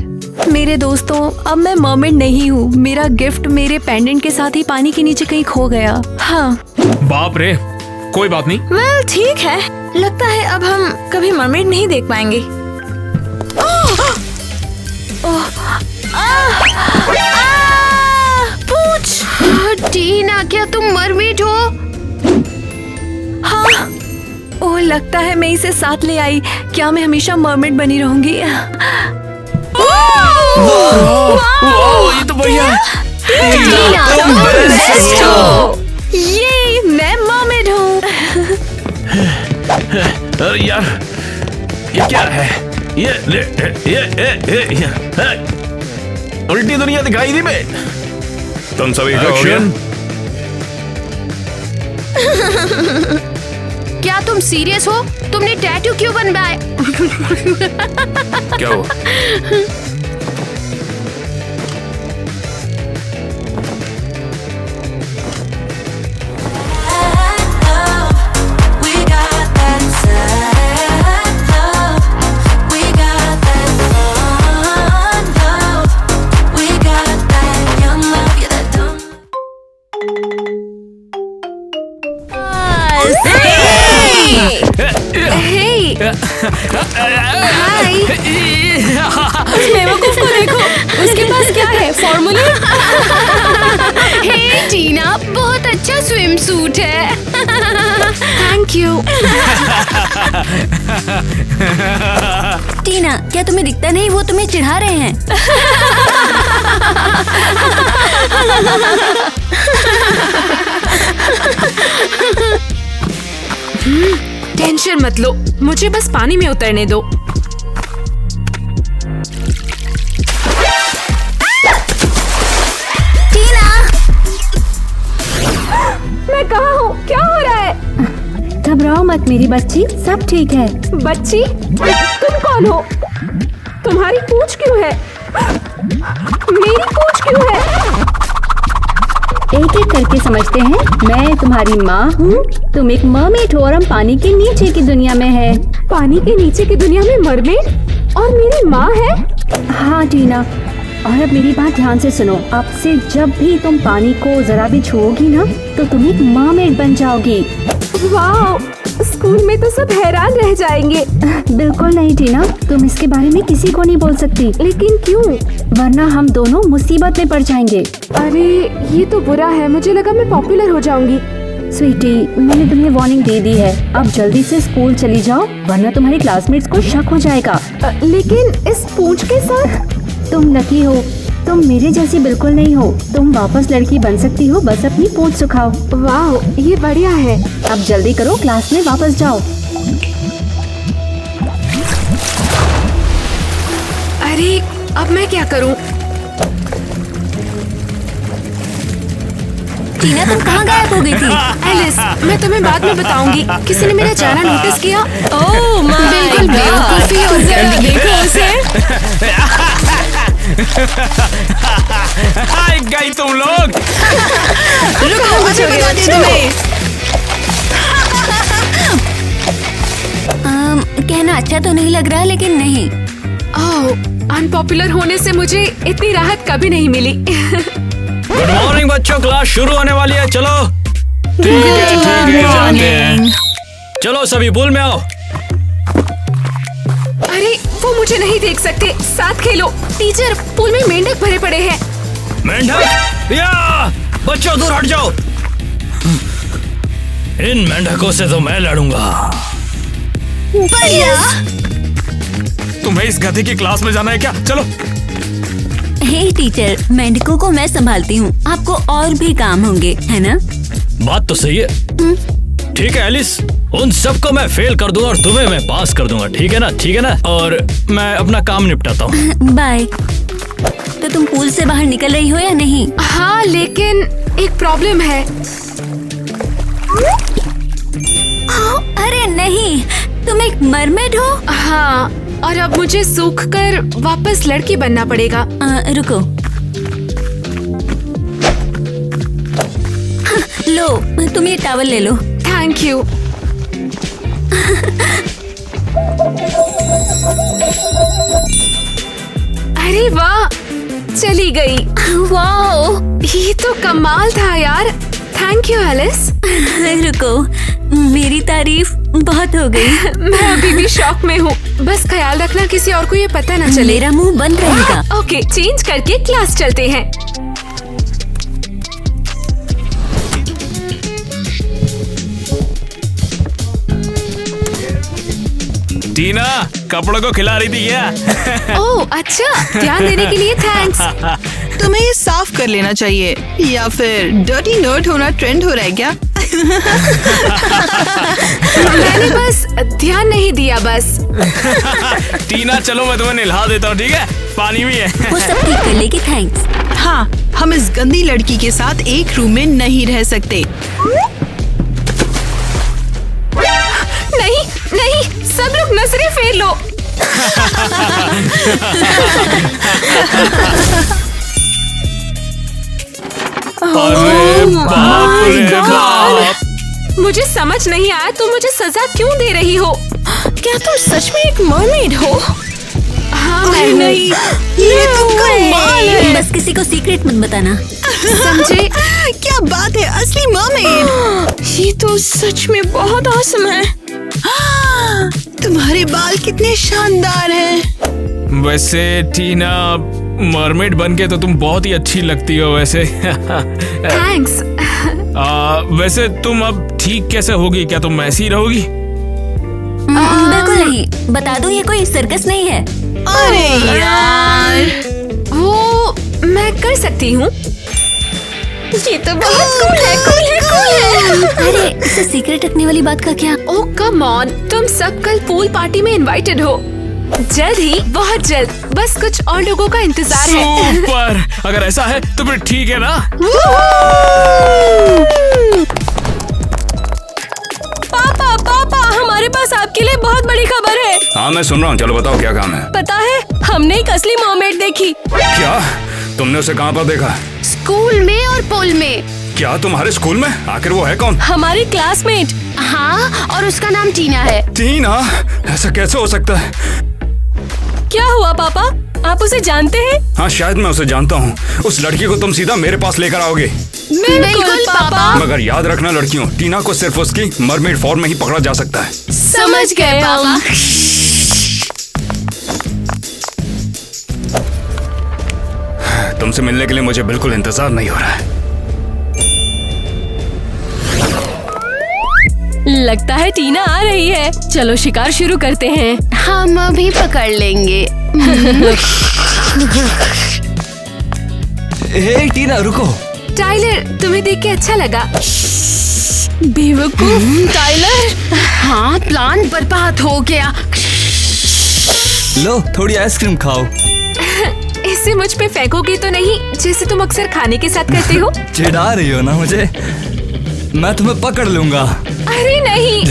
मेरे दोस्तों, अब मैं मर्मेड नहीं हूँ। मेरा गिफ्ट मेरे पेंडेंट के साथ ही पानी के नीचे कहीं खो गया। हाँ, बाप रे, कोई बात नहीं। वेल ठीक है, लगता है अब हम कभी मर्मेड नहीं देख पाएंगे। पूछ। टीना, क्या तुम मरमेड हो? हाँ, ओह लगता है मैं इसे साथ ले आई। क्या मैं हमेशा मर्मेड बनी रहूंगी? वाह, ये तो बढ़िया है। टीना, तुम बेस्ट हो। ये मैं मर्मेड हूँ। अरे यार, ये क्या है? ये उल्टी दुनिया दिखाई दी मैं। तुम सभी का हो गया? एक्शन। क्या तुम सीरियस हो? तुमने टैटू क्यों बनवाए? क्या हुआ? हाय, उस बेवकूफ को देखो, उसके पास क्या है? फॉर्मूला? हे टीना, बहुत अच्छा स्विम सूट है। Thank you. टीना, क्या तुम्हें दिखता नहीं वो तुम्हें चिढ़ा रहे हैं? टेंशन मत लो, मुझे बस पानी में उतरने दो। टीना, मैं कहाँ हूँ? क्या हो रहा है? घबराओ मत मेरी बच्ची, सब ठीक है। बच्ची, तुम कौन हो? तुम्हारी पूंछ क्यों है? मेरी पूंछ क्यों है? एक एक करके समझते हैं। मैं तुम्हारी माँ हूँ, तुम एक मरमेड हो और हम पानी के नीचे की दुनिया में है। पानी के नीचे की दुनिया में मरमेड और मेरी माँ है? हाँ टीना, और अब मेरी बात ध्यान से सुनो। अब से जब भी तुम पानी को जरा भी छुओगी ना, तो तुम एक मरमेड बन जाओगी। वाह, स्कूल में तो सब हैरान रह जाएंगे। बिल्कुल नहीं टीना, तुम इसके बारे में किसी को नहीं बोल सकती। लेकिन क्यों? वरना हम दोनों मुसीबत में पड़ जाएंगे। अरे ये तो बुरा है, मुझे लगा मैं पॉपुलर हो जाऊंगी। स्वीटी, मैंने तुम्हें वार्निंग दे दी है, अब जल्दी से स्कूल चली जाओ, वरना तुम्हारे क्लासमेट्स को शक हो जाएगा। लेकिन इस पूंछ के साथ? तुम लकी हो, तुम मेरे जैसी बिल्कुल नहीं हो। तुम वापस लड़की बन सकती हो, बस अपनी पूंछ सुखाओ। वाह, ये बढ़िया है। अब जल्दी करो, क्लास में वापस जाओ। अरे अब मैं क्या करूं? टीना, तुम कहाँ गायब हो गई थी? एलिस, मैं तुम्हें बाद में बताऊंगी। किसी ने मेरा जाना नोटिस किया? ओह माय बिल्कुल बेवकूफी हो गई। देखो उसे। हाय गई तुम लोग। रुको, मुझे बताती हूँ तुम्हें। कहना अच्छा तो नहीं लग रहा, लेकिन नहीं। ओह, अनपॉपुलर होने से मुझे इतनी राहत कभी नहीं मिली। गुड मॉर्निंग बच्चों, क्लास शुरू होने वाली है। चलो ठीक है, जानते हैं। चलो सभी पूल में आओ। अरे वो मुझे नहीं देख सकते, साथ खेलो। टीचर, पूल में मेंढक भरे पड़े हैं। मेंढक, या बच्चों दूर हट जाओ। इन मेंढकों से तो मैं लड़ूंगा। तुम्हें इस गधे की क्लास में जाना है क्या? चलो। हे टीचर, मेंढकों को मैं संभालती हूँ, आपको और भी काम होंगे, है ना? बात तो सही है। ठीक है एलिस, उन सबको मैं फेल कर दूंगा और तुम्हें मैं पास कर दूंगा। ठीक है ना? ठीक है ना? और मैं अपना काम निपटाता हूँ। बाय। तो तुम पूल से बाहर निकल रही हो या नहीं? हाँ, लेकिन एक प्रॉब्लम है। अरे नहीं, तुम एक मरमेड हो? हाँ, और अब मुझे सूख कर वापस लड़की बनना पड़ेगा। रुको। लो, तुम ये टॉवल ले लो। Thank you. अरे वाह, चली गई। वाह, ये तो कमाल था यार। Thank you Alice. रुको, मेरी तारीफ बहुत हो गई। मैं अभी भी शॉक में हूँ। बस ख्याल रखना किसी और को ये पता न चले। मेरा मुंह बंद रहेगा। ओके, चेंज करके क्लास चलते हैं। टीना कपड़ों को खिला रही थी क्या? ओह अच्छा, ध्यान देने के लिए थैंक्स। तुम्हें ये साफ कर लेना चाहिए, या फिर डर्टी नर्ड होना ट्रेंड हो रहा है क्या? मैंने बस ध्यान नहीं दिया बस। टीना चलो मैं तुम्हें नहला देता हूँ, ठीक है? पानी भी है। वो सब ठीक कर लेगी, थैंक्स। हाँ, हम इस गंदी लड़की के साथ एक रूम में नहीं रह सकते। नहीं नहीं, सब लोग नजरें फेर लो। अरे बाप रे बाप। मुझे समझ नहीं आया तुम मुझे सजा क्यों दे रही हो। क्या तुम सच में एक मरमेड हो? हाँ मैं नहीं, ये तो कमाल है। बस किसी को सीक्रेट मत बताना। समझे? क्या बात है, असली मरमेड। ये तो सच में बहुत औसम है। तुम्हारे बाल कितने शानदार हैं। वैसे टीना मरमेड बन के तो तुम बहुत ही अच्छी लगती हो वैसे। थैंक्स। वैसे तुम अब ठीक कैसे होगी? क्या तुम ऐसी रहोगी? बिल्कुल नहीं, बता दूं ये कोई सर्कस नहीं है। अरे यार, वो मैं कर सकती हूँ। ये तो बहुत कूल है, कूल है, कूल है। अरे इसे सीक्रेट रखने वाली बात का क्या? ओह कम ऑन, तुम सब कल पूल पार्टी में इनवाइटेड हो। जल्द ही, बहुत जल्द। बस कुछ और लोगों का इंतजार है। सुपर। अगर ऐसा है तो फिर ठीक है ना? पापा पापा, हमारे पास आपके लिए बहुत बड़ी खबर है। हाँ मैं सुन रहा हूँ, चलो बताओ क्या काम है। पता है, हमने एक असली मरमेड देखी। क्या? तुमने उसे कहाँ पर देखा? स्कूल में और पुल में। क्या तुम्हारे स्कूल में? आखिर वो है कौन? हमारी क्लासमेट। हाँ, और उसका नाम टीना है। टीना? ऐसा कैसे हो सकता है? क्या हुआ पापा, आप उसे जानते हैं? हाँ शायद मैं उसे जानता हूँ। उस लड़की को तुम सीधा मेरे पास लेकर आओगे। बिल्कुल पापा। मगर याद रखना लड़कियों, टीना को सिर्फ उसकी मरमेड फॉर्म में ही पकड़ा जा सकता है। समझ गए पापा। तुमसे मिलने के लिए मुझे बिल्कुल इंतजार नहीं हो रहा है। लगता है टीना आ रही है। चलो शिकार शुरू करते हैं। हम अभी पकड़ लेंगे। हे टीना रुको। टाइलर, तुम्हें देख के अच्छा लगा। बेवकूफ टाइलर। हाँ, प्लान बर्बाद हो गया। लो थोड़ी आइसक्रीम खाओ। इसे मुझ पे फेंकोगे तो नहीं, जैसे तुम अक्सर खाने के साथ करते हो? चिढ़ा रही हो ना मुझे? मैं तुम्हें पकड़ लूंगा। अरे नहीं।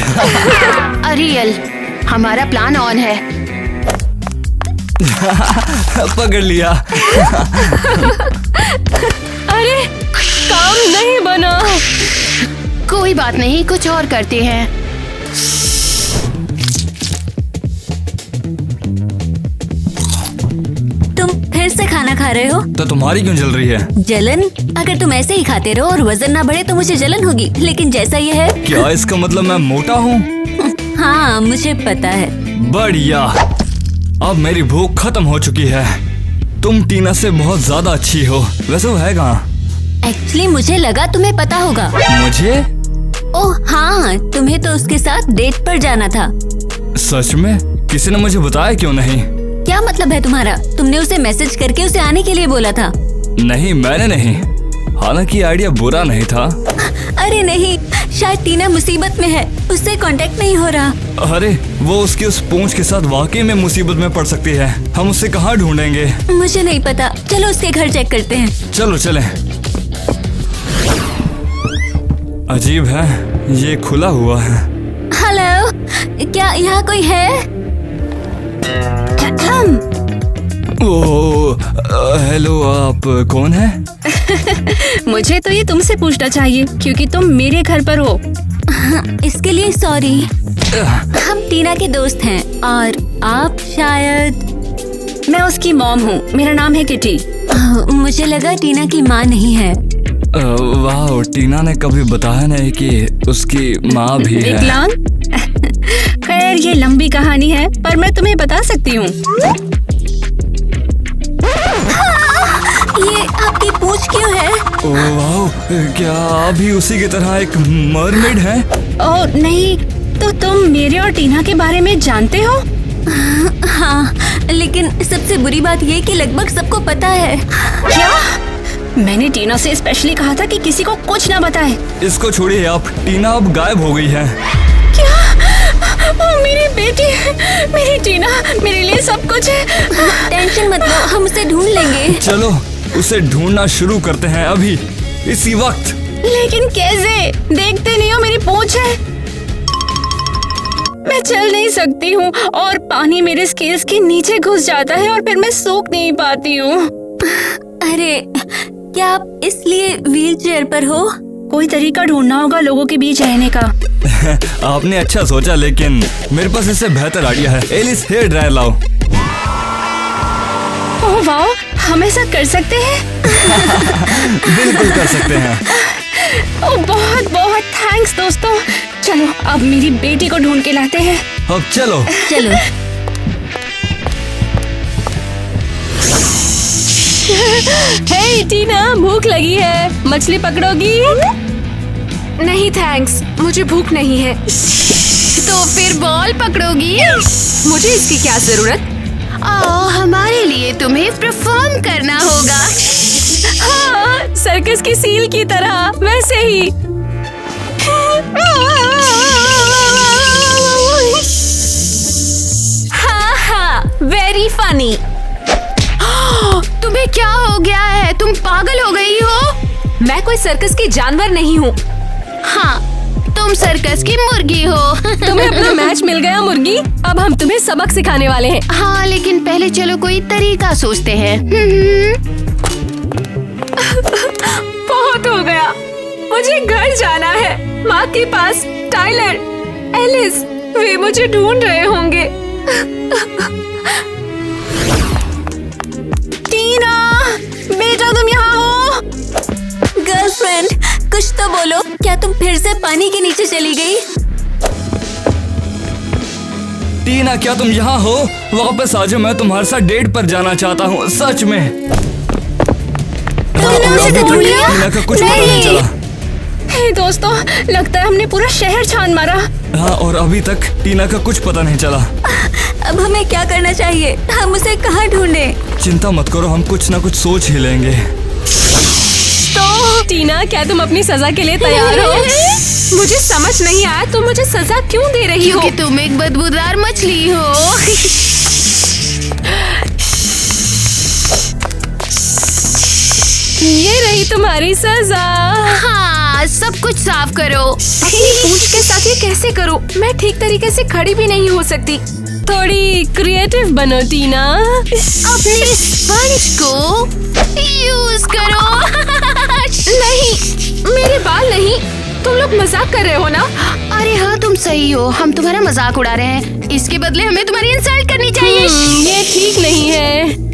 अरियल, हमारा प्लान ऑन है। पकड़ लिया। अरे काम नहीं बना। कोई बात नहीं, कुछ और करते हैं। तुम फिर से खाना खा रहे हो? तो तुम्हारी क्यों जल रही है? जलन? अगर तुम ऐसे ही खाते रहो और वजन ना बढ़े तो मुझे जलन होगी, लेकिन जैसा ये है। क्या इसका मतलब मैं मोटा हूँ? हाँ मुझे पता है। बढ़िया, अब मेरी भूख खत्म हो चुकी है। तुम टीना से बहुत ज्यादा अच्छी हो। वैसे वो है कहाँ? एक्चुअली मुझे लगा तुम्हें पता होगा। मुझे? ओह हाँ, तुम्हें तो उसके साथ डेट पर जाना था। सच में? किसी ने मुझे बताया क्यों नहीं? क्या मतलब है तुम्हारा? तुमने उसे मैसेज करके उसे आने के लिए बोला था। नहीं मैंने नहीं, हालांकि आइडिया बुरा नहीं था। अरे नहीं, शायद टीना मुसीबत में है, उससे कांटेक्ट नहीं हो रहा। अरे वो उसकी उस पूंछ के साथ वाकई में मुसीबत में पड़ सकती है। हम उसे कहाँ ढूंढेंगे? मुझे नहीं पता, चलो उसके घर चेक करते हैं। चलो चलें। अजीब है, ये खुला हुआ है। हेलो, क्या यहाँ कोई है? हेलो, आप कौन हैं? मुझे तो ये तुमसे पूछना चाहिए क्योंकि तुम मेरे घर पर हो। इसके लिए सॉरी। हम टीना के दोस्त हैं और आप शायद। मैं उसकी मॉम हूँ, मेरा नाम है किटी। मुझे लगा टीना की माँ नहीं है। वाह, टीना ने कभी बताया नहीं कि उसकी माँ भी है। विकलांग? खैर ये लंबी कहानी है, पर मैं तुम्हें बता सकती हूँ। ये आपकी पूंछ क्यों है? वाह, क्या आप भी उसी की तरह एक मरमेड हैं? ओह नहीं, तो तो तुम मेरे और टीना के बारे में जानते हो? हाँ, लेकिन सबसे बुरी बात ये कि लगभग सबको पता है। क्या? मैंने टीना से स्पेशली कहा था कि किसी को कुछ ना बताए। इसको छोड़िए आप, टीना अब गायब हो गई है। क्या? ओ, मेरी बेटी, मेरी टीना मेरे लिए सब कुछ है। टेंशन मत लो, हम उसे ढूंढ लेंगे। चलो उसे ढूंढना शुरू करते हैं अभी, इसी वक्त। लेकिन कैसे? देखते नहीं हो मेरी पूंछ है। मैं चल नहीं सकती हूँ और पानी मेरे स्केल्स के नीचे घुस जाता है और फिर मैं सूख नहीं पाती हूँ। अरे, क्या आप इसलिए व्हील चेयर पर हो? कोई तरीका ढूंढना होगा लोगों के बीच रहने का। आपने अच्छा सोचा, लेकिन मेरे पास इससे बेहतर आइडिया है। एलिस, हेयर ड्रायर लाओ। ओह वाह, हम ऐसा कर सकते हैं? बिल्कुल कर सकते हैं। ओह, बहुत बहुत थैंक्स दोस्तों। चलो अब मेरी बेटी को ढूंढ के लाते हैं। अब चलो। चलो। हे टीना, भूख लगी है, मछली पकड़ोगी? नहीं थैंक्स, मुझे भूख नहीं है। तो फिर बॉल पकड़ोगी? मुझे इसकी क्या जरूरत? हमारे लिए तुम्हें परफॉर्म करना होगा। हाँ, सर्कस की सील की तरह, वैसे ही। हाँ हाँ, वेरी फनी। तुम्हें क्या हो गया है? तुम पागल हो गई हो? मैं कोई सर्कस की जानवर नहीं हूँ। हाँ, तुम सर्कस की मुर्गी हो। तुम्हें अपना मैच मिल गया मुर्गी। अब हम तुम्हें सबक सिखाने वाले हैं। हाँ, लेकिन पहले चलो कोई तरीका सोचते हैं। बहुत हो गया, मुझे घर जाना है, माँ के पास। टाइलर, एलिस, वे मुझे ढूंढ रहे होंगे। टीना, बेटा तुम यहाँ हो? गर्लफ्रेंड, कुछ तो बोलो, क्या तुम फिर से पानी के नीचे चली गई? टीना, क्या तुम यहाँ हो? वापस आ जाओ, मैं तुम्हारे साथ डेट पर जाना चाहता हूँ, सच में। तुमने उसे ढूंढ लिया? टीना का कुछ पता नहीं चला। हे दोस्तों, लगता है हमने पूरा शहर छान मारा। हाँ, और अभी तक टीना का कुछ पता नहीं चला। अब हमें क्या करना चाहिए? हम उसे कहाँ ढूंढें? चिंता मत करो, हम कुछ ना कुछ सोच ही लेंगे। तो टीना, क्या तुम अपनी सजा के लिए तैयार हो? मुझे समझ नहीं आया, तुम मुझे सजा क्यों दे रही हो? क्योंकि तुम एक बदबूदार मछली हो। ये रही तुम्हारी सजा। हाँ, सब कुछ साफ करो। अपनी पूंछ के साथ ये कैसे करूं? मैं ठीक तरीके से खड़ी भी नहीं हो सकती। थोड़ी क्रिएटिव बनो टीना। अपनी स्पंज को यूज करो। नहीं, मेरे बाल नहीं। तुम लोग मजाक कर रहे हो ना? अरे हाँ, तुम सही हो, हम तुम्हारा मजाक उड़ा रहे हैं। इसके बदले हमें तुम्हारी इंसल्ट करनी चाहिए। ये ठीक नहीं है।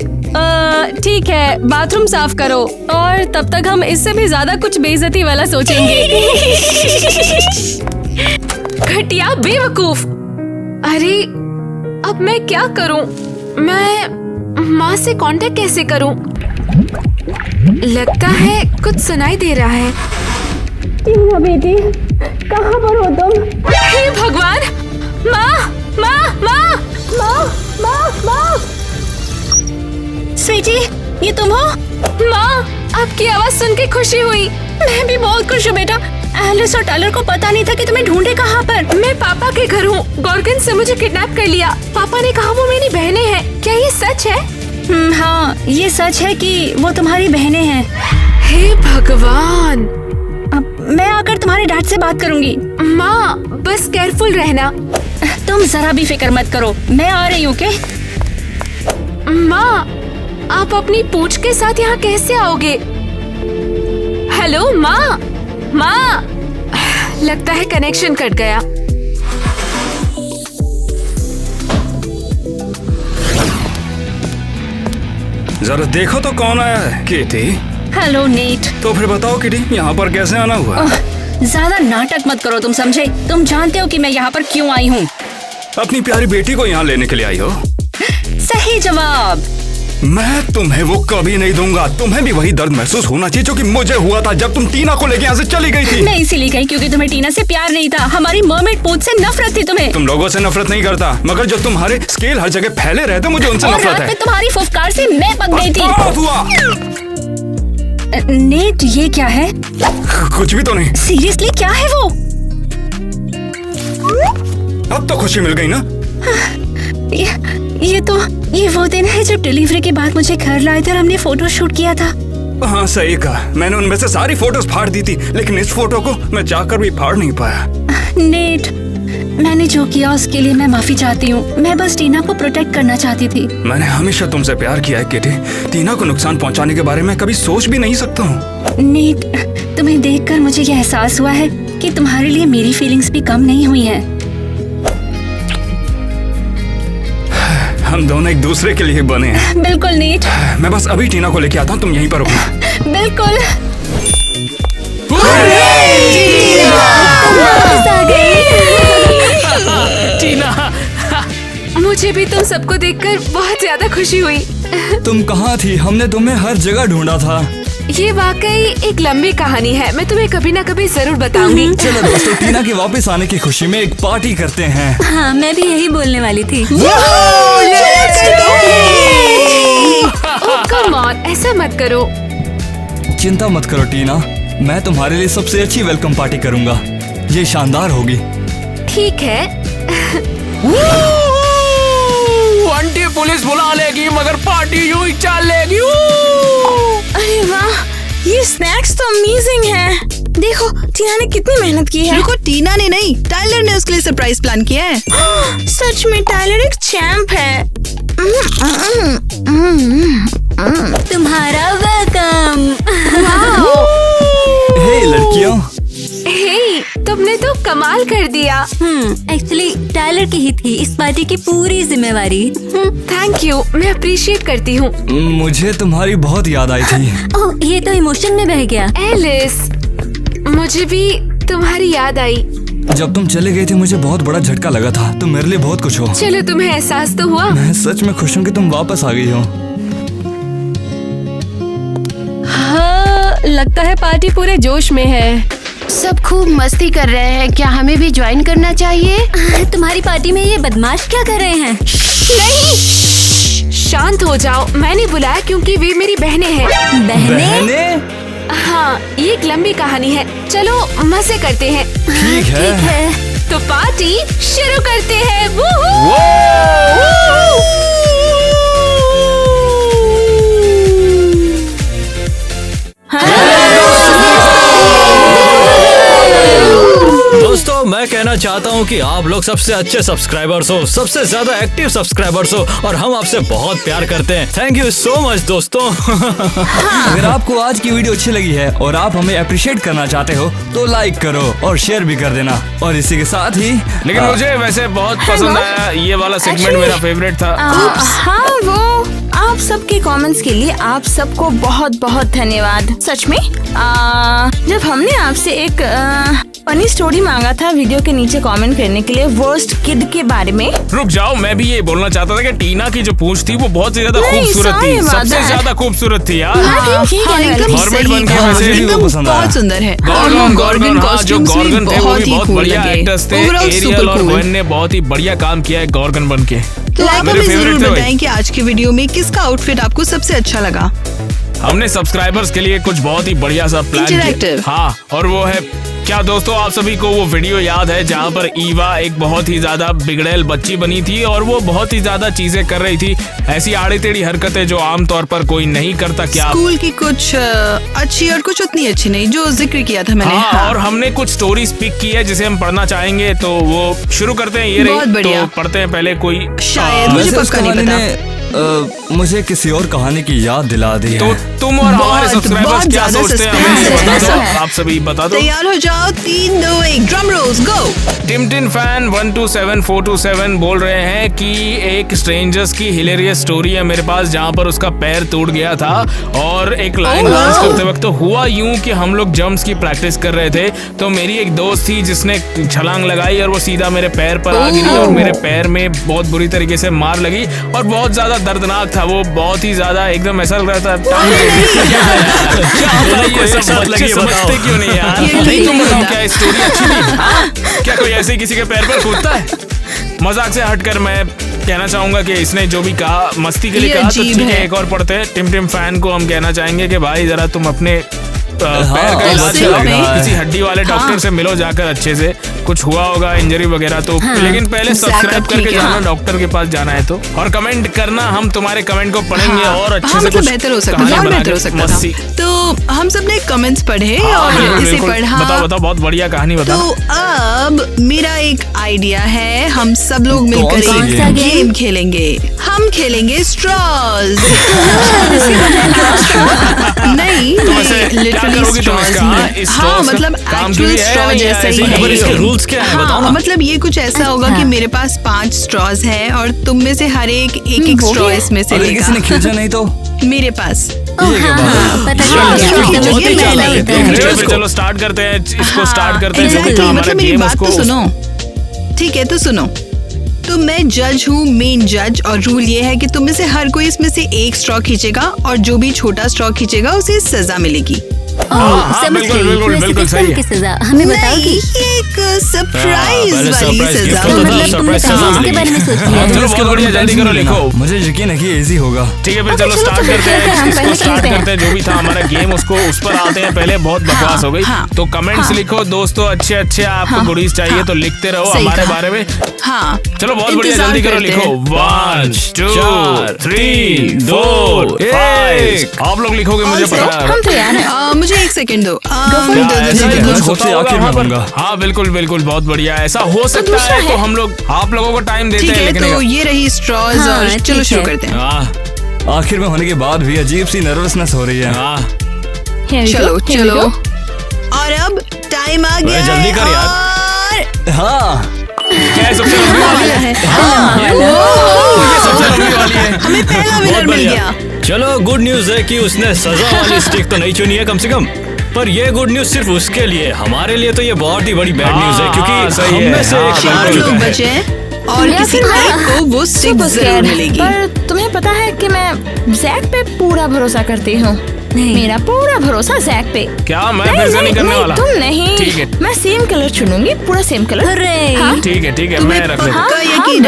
ठीक है, बाथरूम साफ करो और तब तक हम इससे भी ज्यादा कुछ बेइज्जती वाला सोचेंगे। घटिया बेवकूफ। अरे, अब मैं क्या करूं? मैं माँ से कांटेक्ट कैसे करूं? लगता है कुछ सुनाई दे रहा है। टीना बेटी, कहाँ पर हो तुम? हे भगवान! माँ, माँ, माँ, माँ, माँ, माँ! स्वीटी, ये तुम हो? माँ, आपकी आवाज सुन के खुशी हुई। मैं भी बहुत खुश हूँ बेटा। एलिस और टाइलर को पता नहीं था कि तुम्हें ढूंढे कहाँ पर। मैं पापा के घर हूँ। गॉर्गन से मुझे किडनैप कर लिया। पापा ने कहा वो मेरी बहनें हैं। क्या ये सच है? हाँ, ये सच है कि वो तुम्हारी बहनें हैं। हे भगवान! अब मैं आकर तुम्हारे डैड से बात करूंगी। माँ, बस केयरफुल रहना। तुम जरा भी फिक्र मत करो, मैं आ रही हूँ। के माँ, आप अपनी पूंछ के साथ यहाँ कैसे आओगे? हेलो माँ, माँ! लगता है कनेक्शन कट गया। जरा देखो तो कौन आया है। किटी। Hello net. तो फिर बताओ किटी, यहाँ पर कैसे आना हुआ? ज्यादा नाटक मत करो, तुम समझे? तुम जानते हो कि मैं यहाँ पर क्यों आई हूँ। अपनी प्यारी बेटी को यहाँ लेने के लिए आई हो? सही जवाब। मैं तुम्हें वो कभी नहीं दूंगा। तुम्हें भी वही दर्द महसूस होना चाहिए जो कि मुझे हुआ था जब तुम टीना को लेके यहाँ से चली गई थी। मैं इसीलिए गई क्योंकि तुम्हें टीना से प्यार नहीं था। हमारी मर्मेड पोत से नफरत थी तुम्हें। तुम लोगों से नफरत नहीं करता, मगर जो तुम्हारे स्केल हर जगह फैले रहते मुझे उनसे और नफरत रात है। में तुम्हारी फुफकार से मैं पक गई थी। बहुत हुआ। नेट, ये क्या है? कुछ भी तो नहीं। सीरियसली क्या है वो? अब तो खुशी मिल गई ना। ये वो दिन है जब डिलीवरी के बाद मुझे घर लाए थे और हमने फोटो शूट किया था। हाँ सही कहा, मैंने उनमें से सारी फोटोज फाड़ दी थी, लेकिन इस फोटो को मैं चाहकर भी फाड़ नहीं पाया। नेट, मैंने जो किया उसके लिए मैं माफी चाहती हूँ। मैं बस टीना को प्रोटेक्ट करना चाहती थी। मैंने हमेशा तुमसे प्यार किया है किटी। टीना को नुकसान पहुँचाने के बारे में कभी सोच भी नहीं सकता हूँ। नेट, तुम्हें देखकर मुझे यह एहसास हुआ है कि तुम्हारे लिए मेरी फीलिंग्स भी कम नहीं हुई हैं। हम दोनों एक दूसरे के लिए बने हैं। बिल्कुल नेट। मैं बस अभी टीना को लेके आता हूँ, तुम यहीं पर रुकना। बिल्कुल। टीना, मुझे भी तुम सबको देखकर बहुत ज्यादा खुशी हुई। तुम कहाँ थी? हमने तुम्हें हर जगह ढूंढा था। ये वाकई एक लंबी कहानी है, मैं तुम्हें कभी ना कभी जरूर बताऊंगी। चलो दोस्तों, टीना के वापस आने की खुशी में एक पार्टी करते हैं। हाँ, मैं भी यही बोलने वाली थी। कम ऑन, ऐसा मत करो। चिंता मत करो टीना, मैं तुम्हारे लिए सबसे अच्छी वेलकम पार्टी करूंगा। ये शानदार होगी। ठीक है। आंटी पुलिस बुला लेगी मगर पार्टी यूं ही चल लेगी। अरे वाह, ये स्नैक्स तो अमेजिंग है। देखो टीना ने कितनी मेहनत की है। रुको, टीना ने नहीं, टाइलर ने उसके लिए सरप्राइज प्लान किया है। सच में टाइलर एक चैंप है। तुम्हारा वेलकम। हे लड़कियों। हे, तुमने तो कमाल कर दिया। एक्चुअली टाइलर की ही थी इस पार्टी की पूरी जिम्मेवारी। थैंक यू, मैं अप्रिशिएट करती हूँ। मुझे तुम्हारी बहुत याद आई थी। ओह, ये तो इमोशन में बह गया। एलिस, मुझे भी तुम्हारी याद आई। जब तुम चले गए थे मुझे बहुत बड़ा झटका लगा था। तुम मेरे लिए बहुत कुछ हो। चलो, तुम्हें एहसास तो हुआ। मैं सच में खुश हूँ कि तुम वापस आ गई हो। हाँ, लगता है पार्टी पूरे जोश में है। सब खूब मस्ती कर रहे हैं, क्या हमें भी ज्वाइन करना चाहिए? तुम्हारी पार्टी में ये बदमाश क्या कर रहे हैं? नहीं, शांत हो जाओ। मैंने बुलाया क्योंकि वे मेरी बहनें हैं। बहनें? हाँ, ये एक लंबी कहानी है। चलो मजे करते हैं। ठीक है। तो पार्टी शुरू करते हैं। दोस्तों, मैं कहना चाहता हूँ कि आप लोग सबसे अच्छे सब्सक्राइबर्स हो, सबसे ज्यादा एक्टिव सब्सक्राइबर्स हो और हम आपसे बहुत प्यार करते हैं। थैंक यू सो मच दोस्तों। अगर आपको आज की वीडियो अच्छी लगी है और आप हमें अप्रिशिएट करना चाहते हो तो लाइक करो और शेयर भी कर देना। और इसी के साथ ही लेकिन मुझे वैसे बहुत पसंद आया, ये वाला सेगमेंट मेरा फेवरेट था। हाँ, वो आप सबके कमेंट्स के लिए आप सबको बहुत बहुत धन्यवाद। सच में जब हमने आपसे एक फनी स्टोरी मांगा था वीडियो के नीचे कमेंट करने के लिए वर्स्ट किड के बारे में। रुक जाओ, मैं भी ये बोलना चाहता था कि टीना की जो पूंछ थी वो बहुत ही ज्यादा नहीं, खूबसूरत सही थी, बात सबसे है। ज्यादा खूबसूरत थी यार। एकदम गवर्नमेंट बन के सही, वैसे एकदम पसंद आया। बहुत सुंदर है। गॉर्गन, हाँ, जो गॉर्गन थे वो भी बहुत बढ़िया एक्टर्स थे। Overall एरियल super और cool। वन ने बहुत ही बढ़िया काम किया है गॉर्गन बन के। तो आप मेरे हमें favorite जरूर थे भाई। बताएं कि आज की वीडियो में किसका आउटफिट आपको सबसे अच्छा लगा। हमने सब्सक्राइबर्स के लिए कुछ बहुत ही बढ़िया सा प्लान किया। Interactive। हाँ, और वो है क्या दोस्तों, आप सभी को वो वीडियो याद है जहाँ पर ईवा एक बहुत ही ज्यादा बिगड़ैल बच्ची बनी थी और वो बहुत ही ज्यादा चीजें कर रही थी, ऐसी आड़ी टेढ़ी हरकतें जो आमतौर पर कोई नहीं करता। क्या स्कूल की कुछ अच्छी और कुछ उतनी अच्छी नहीं, जो जिक्र किया था मैंने। हाँ, और हमने कुछ स्टोरीज पिक की है जिसे हम पढ़ना चाहेंगे, तो वो शुरू करते हैं। ये बहुत रही, बढ़िया। तो पढ़ते हैं पहले कोई। शायद मुझे वैसे उस पक्का नहीं कहानी पता। ने मुझे किसी और कहानी की याद दिला दी तो है। तुम और हमारे बहुत सब्सक्राइबर्स क्या ज्यादा सोचते हैं suspense हमें है। बता दो, है। आप सभी बता दो। तैयार हो जाओ, 3 2 1 ड्रम रोल्स गो। टिमटिन फैन 127427 बोल रहे हैं कि एक स्ट्रेंजर्स की हिलेरियस स्टोरी है मेरे पास जहाँ पर उसका पैर टूट गया था और एक लाइन डांस करते वक्त तो हुआ यूं कि हम लोग जंप्स की प्रैक्टिस कर रहे थे, तो मेरी एक दोस्त थी जिसने छलांग लगाई और वो सीधा मेरे पैर पर आ गिरी और मेरे पैर में बहुत बुरी तरीके से मार लगी और बहुत ज्यादा दर्दनाक था, वो बहुत ही ज्यादा एकदम ऐसा लग रहा था। ये सब बात लगी है, समझते क्यों नहीं यार? नहीं तुम बताओ, क्या स्टोरी अच्छी थी? हाँ? क्या कोई ऐसे ही किसी के पैर पर कूदता है? मजाक से हटकर मैं कहना चाहूंगा कि इसने जो भी कहा मस्ती के लिए कहा, तो ठीक है एक और पढ़ते हैं। टिम टिम फैन को हम कहना चाहेंगे कि भाई जरा तुम अपने पैर का इलाज कराओ, किसी हड्डी वाले डॉक्टर से मिलो जाकर, अच्छे से कुछ हुआ होगा इंजरी वगैरह तो। लेकिन पहले सब्सक्राइब करके जाना, डॉक्टर के पास जाना है तो, और कमेंट करना, हम तुम्हारे कमेंट को पढ़ेंगे और अच्छे से कुछ बेहतर हो सकता था, और बेहतर हो सकता था। तो हम सब ने कमेंट्स पढ़े और इसे पढ़ा। बताओ बहुत बढ़िया कहानी बताओ। तो अब मेरा एक आइडिया है, हम सब लोग मिलकर एक गेम खेलेंगे। हम खेलेंगे स्ट्रॉज। नहीं, लिटरली स्ट्रॉज ही। हाँ, मतलब एक्चुअल स्ट्रॉ जैसा ही है। इसके रूल्स क्या है बताओ ना। मतलब ये कुछ ऐसा होगा कि मेरे पास 5 स्ट्रॉज है और तुम में से हर एक एक स्ट्रॉ इसमें से लेगा। किसी ने खींचा नहीं तो मेरे पास। चलो स्टार्ट करते हैं इसको, स्टार्ट करते हैं। मतलब मेरी बात तो सुनो, ठीक है? तो सुनो, तो मैं जज हूँ, मेन जज, और रूल ये है कि तुम में से हर कोई इसमें से एक स्ट्रॉ खींचेगा और जो भी छोटा स्ट्रॉ खींचेगा उसे सजा मिलेगी। बिल्कुल सही है। सजा हमें बताओगी? एक सरप्राइज वाली सजा। इसके बारे में सोच लिया? चलो बहुत बढ़िया, जल्दी करो, लिखो। मुझे यकीन है कि इजी होगा। ठीक है फिर चलो स्टार्ट करते हैं इसको, स्टार्ट करते हैं। जो भी था हमारा गेम उसको उस पर आते हैं। पहले बहुत बकवास हो गई, तो कमेंट्स लिखो दोस्तों, अच्छे आपको गुडीज चाहिए तो लिखते रहो हमारे बारे में। हाँ चलो बहुत बढ़िया, जल्दी करो, लिखो। 1 2 3 4 5। आप लोग लिखोगे, मुझे पता है। हम तो यार मुझे एक सेकंड दो। आखिर में होगा। हाँ बिल्कुल बहुत बढ़िया, ऐसा हो सकता है। तो हम लोग आप लोगों को टाइम देते हैं। तो ये रही स्ट्रॉज और चलो शुरू करते हैं। आखिर में होने के बाद भी अजीब सी नर्वसनेस हो रही है। चलो और अब टाइम आ गया। जल्दी कर यार। हाँ क्या सबसे लंबी वाली है? सबसे लंबी वाली है। हमें पहला विनर मिल गया। चलो गुड न्यूज है कि उसने सजा वाली स्टिक तो नहीं चुनी है कम से कम, पर ये गुड न्यूज सिर्फ उसके लिए। हमारे लिए तो ये बहुत ही बड़ी बैड न्यूज है, क्योंकि हम में से 4 लोग बचे और किसी एक को वो स्टिक जरूर मिलेगी। पर तुम्हें पता है कि मैं जैक पे पूरा भरोसा करती हूँ। मेरा पूरा भरोसा जैक पे। क्या मैं फिर से नहीं करने वाला? तुम नहीं। ठीक है, मैं सेम कलर चुनूंगी, पूरा सेम कलर। ठीक है मैं रख लेता हूँ। यकीन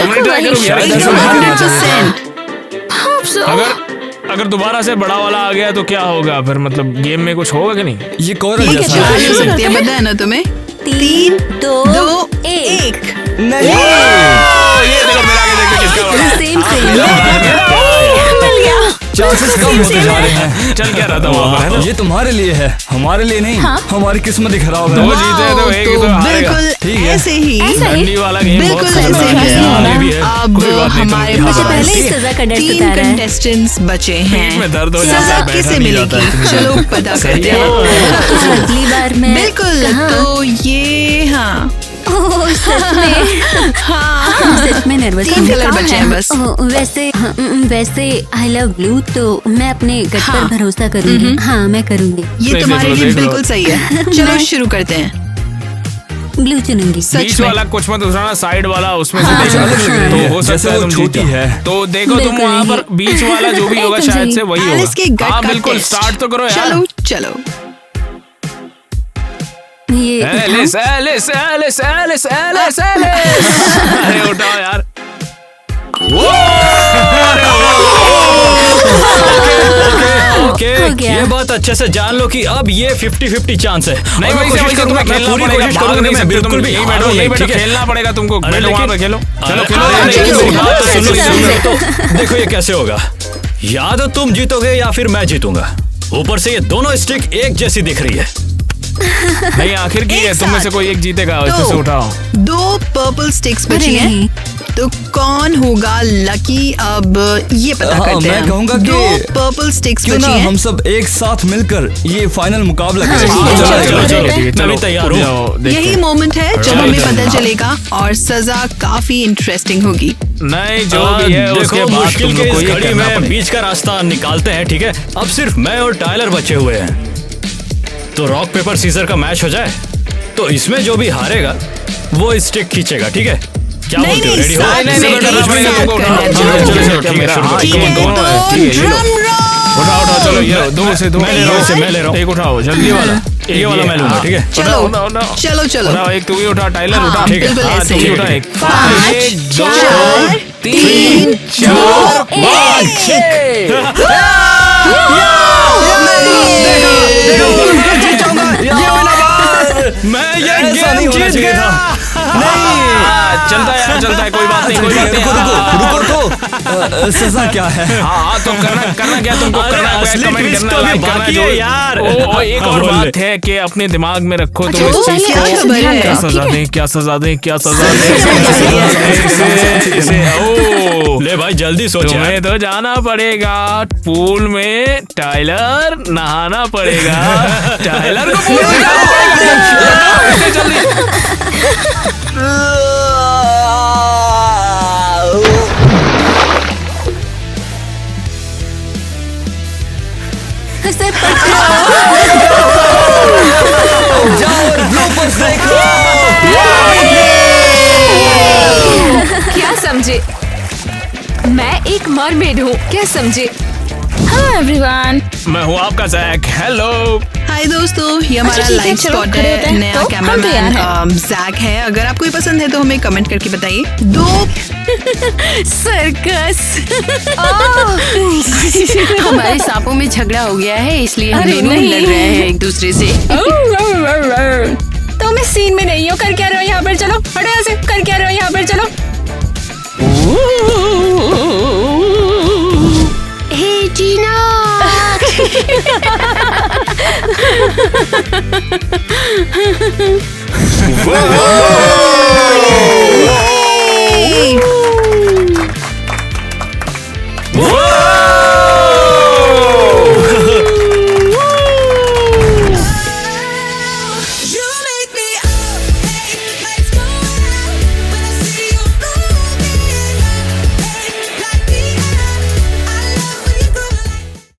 अगर दोबारा से बड़ा वाला आ गया तो क्या होगा फिर? मतलब गेम में कुछ होगा कि नहीं? ये कौन हो सकती है? पता है ना तुम्हें? 3 2 1। नहीं, ये देखो मेरा आगे देखो किसका चांसेस कम होते जा रहे हैं। चल क्या रहा था वहाँ पर? ये तुम्हारे लिए है, हमारे लिए नहीं। हमारी किस्मत ही खराब है। 2 जीते तो एक ही तो हारेगा। ठीक है, ऐसे ही ठंडी वाला गेम बहुत बिल्कुल ऐसे खतरनाक ही है। अब हमारे पहले ही सजा का डर 3 सता रहा है। कंटेस्टेंट्स बचे हैं। में दर्द हो जाता सजा है, बैठा किसे नहीं जाता मिलेगी? है। चलो पता करते हैं। अगली बार मैं बिल्कुल, तो ये हाँ सच में सच में नर्वस 3 कलर बचे हैं बस। वैसे आई लव ब्लू, तो मैं अपने गट पर भरोसा करूंगी। हाँ मैं करूंगी। ये तुम्हारे लिए बिल्कुल सही है। चलो शुरू करते हैं। ब्लू चुनूंगी। बीच वाला कुछ मत उठाना, साइड वाला उसमें से देखो तो हो सकता है तुम छोटी है। तो देखो तुम वहाँ पर बीच वाला जो भी होगा शायद से वही होगा। हाँ बिल्कुल, स्टार्ट तो करो यार। चलो ये एलिस। अरे उठाओ यार। ओके, ये बात अच्छे से जान लो कि अब ये 50-50 चांस है। नहीं मैं कोशिश करूंगा, मैं पूरी कोशिश करूंगा कि मैं बिल्कुल भी हारूं नहीं, ठीक है? खेलना पड़ेगा तुमको। बैठो वहाँ पे खेलो। तो देखो ये कैसे होगा। या तो तुम जीतोगे या फिर मैं जीतूंगा। ऊपर से ये दोनों स्टिक एक जैसी दिख रही है। नहीं आखिर की है, तुम में से कोई एक जीतेगा। इसमें से उठाओ। 2 पर्पल स्टिक्स बची हैं। तो कौन होगा लकी? अब ये पता करते हैं। मैं कहूँगा कि 2 पर्पल स्टिक्स क्यों बची ना हैं। हम सब एक साथ मिलकर ये फाइनल मुकाबला करें। मैं भी तैयार हूँ। यही मोमेंट है जब हमें पता चलेगा और सजा काफी इंटरेस्टिंग होगी। नहीं जो भी है उसके बाद मुश्किल के इस घड़ी में बीच का रास्ता निकालते हैं, ठीक है? अब सिर्फ मैं और टाइलर बचे हुए हैं, तो रॉक पेपर सीजर का मैच हो जाए। तो इसमें जो भी हारेगा वो स्टिक खींचेगा, ठीक है? क्या बोलते हो? रेडी हो? नहीं, करना पड़ेगा तुमको, उठाओ। चलो, ठीक है, शुरू ठीक है, दोनों है, तो ठीक है, ये लो। Drum roll. उठाओ, चलो, ये दो से दो। मैं ले रहा हूँ। एक उठाओ, जल्दी वाला। ये वाला मैं लूंगा, ठीक है? चलो उठाओ। चलो उठाओ, एक तू भी उठा, टाइलर हाँ, उठा। ठीक है। बिल्कुल हाँ, ऐसे तू भी ही। उठा एक। 5, 1 2 4, 3 4 मैं ये गेम जीत गया। चलता है, कोई बात नहीं, कोई बात नहीं। रुको तो सजा क्या है? हाँ, तो करना क्या तुमको? अरे, करना असली कमेंट twist करना, तो अभी लाइक करना बाकी जो है यार। ओ, एक हाँ, और बोल बात ले। है कि अपने दिमाग में रखो तुम अच्छा, इस चीज क्या को। खबर है? क्या सजा दें, क्या सजा दें, क्या सजा दें इसे। ओ, ले भाई जल्दी सोच तुम्हें यार। तो जाना पड़ेगा पूल में, टाइलर नहाना पड़ेगा। टाइलर को पूल में जाना पड़ेगा। इसे जल्दी। उसे पकड़ो। क्या समझे? मैं एक मरमेड हूँ, क्या समझे? Hello everyone. मैं हूँ आपका जैक। हेलो। हाय दोस्तों, ये हमारा अच्छा, ठीक है, लाइव चलो, स्पॉट खड़े होते है। हैं। नया तो हम तैयार कैमरामैन जैक है। अगर आपको ये पसंद है तो हमें कमेंट करके बताइए। 2 सर्कस। हमारे सांपों में झगड़ा हो गया है, इसलिए हम अरे दोनों नहीं। लड़ रहे हैं एक दूसरे से। तो मैं सीन में नहीं हूँ, कर क्या रहे हो यहाँ पर? चलो हटो यहाँ से, कर क्या रहे हो यहाँ पर? चलो। हे टीना। वाह!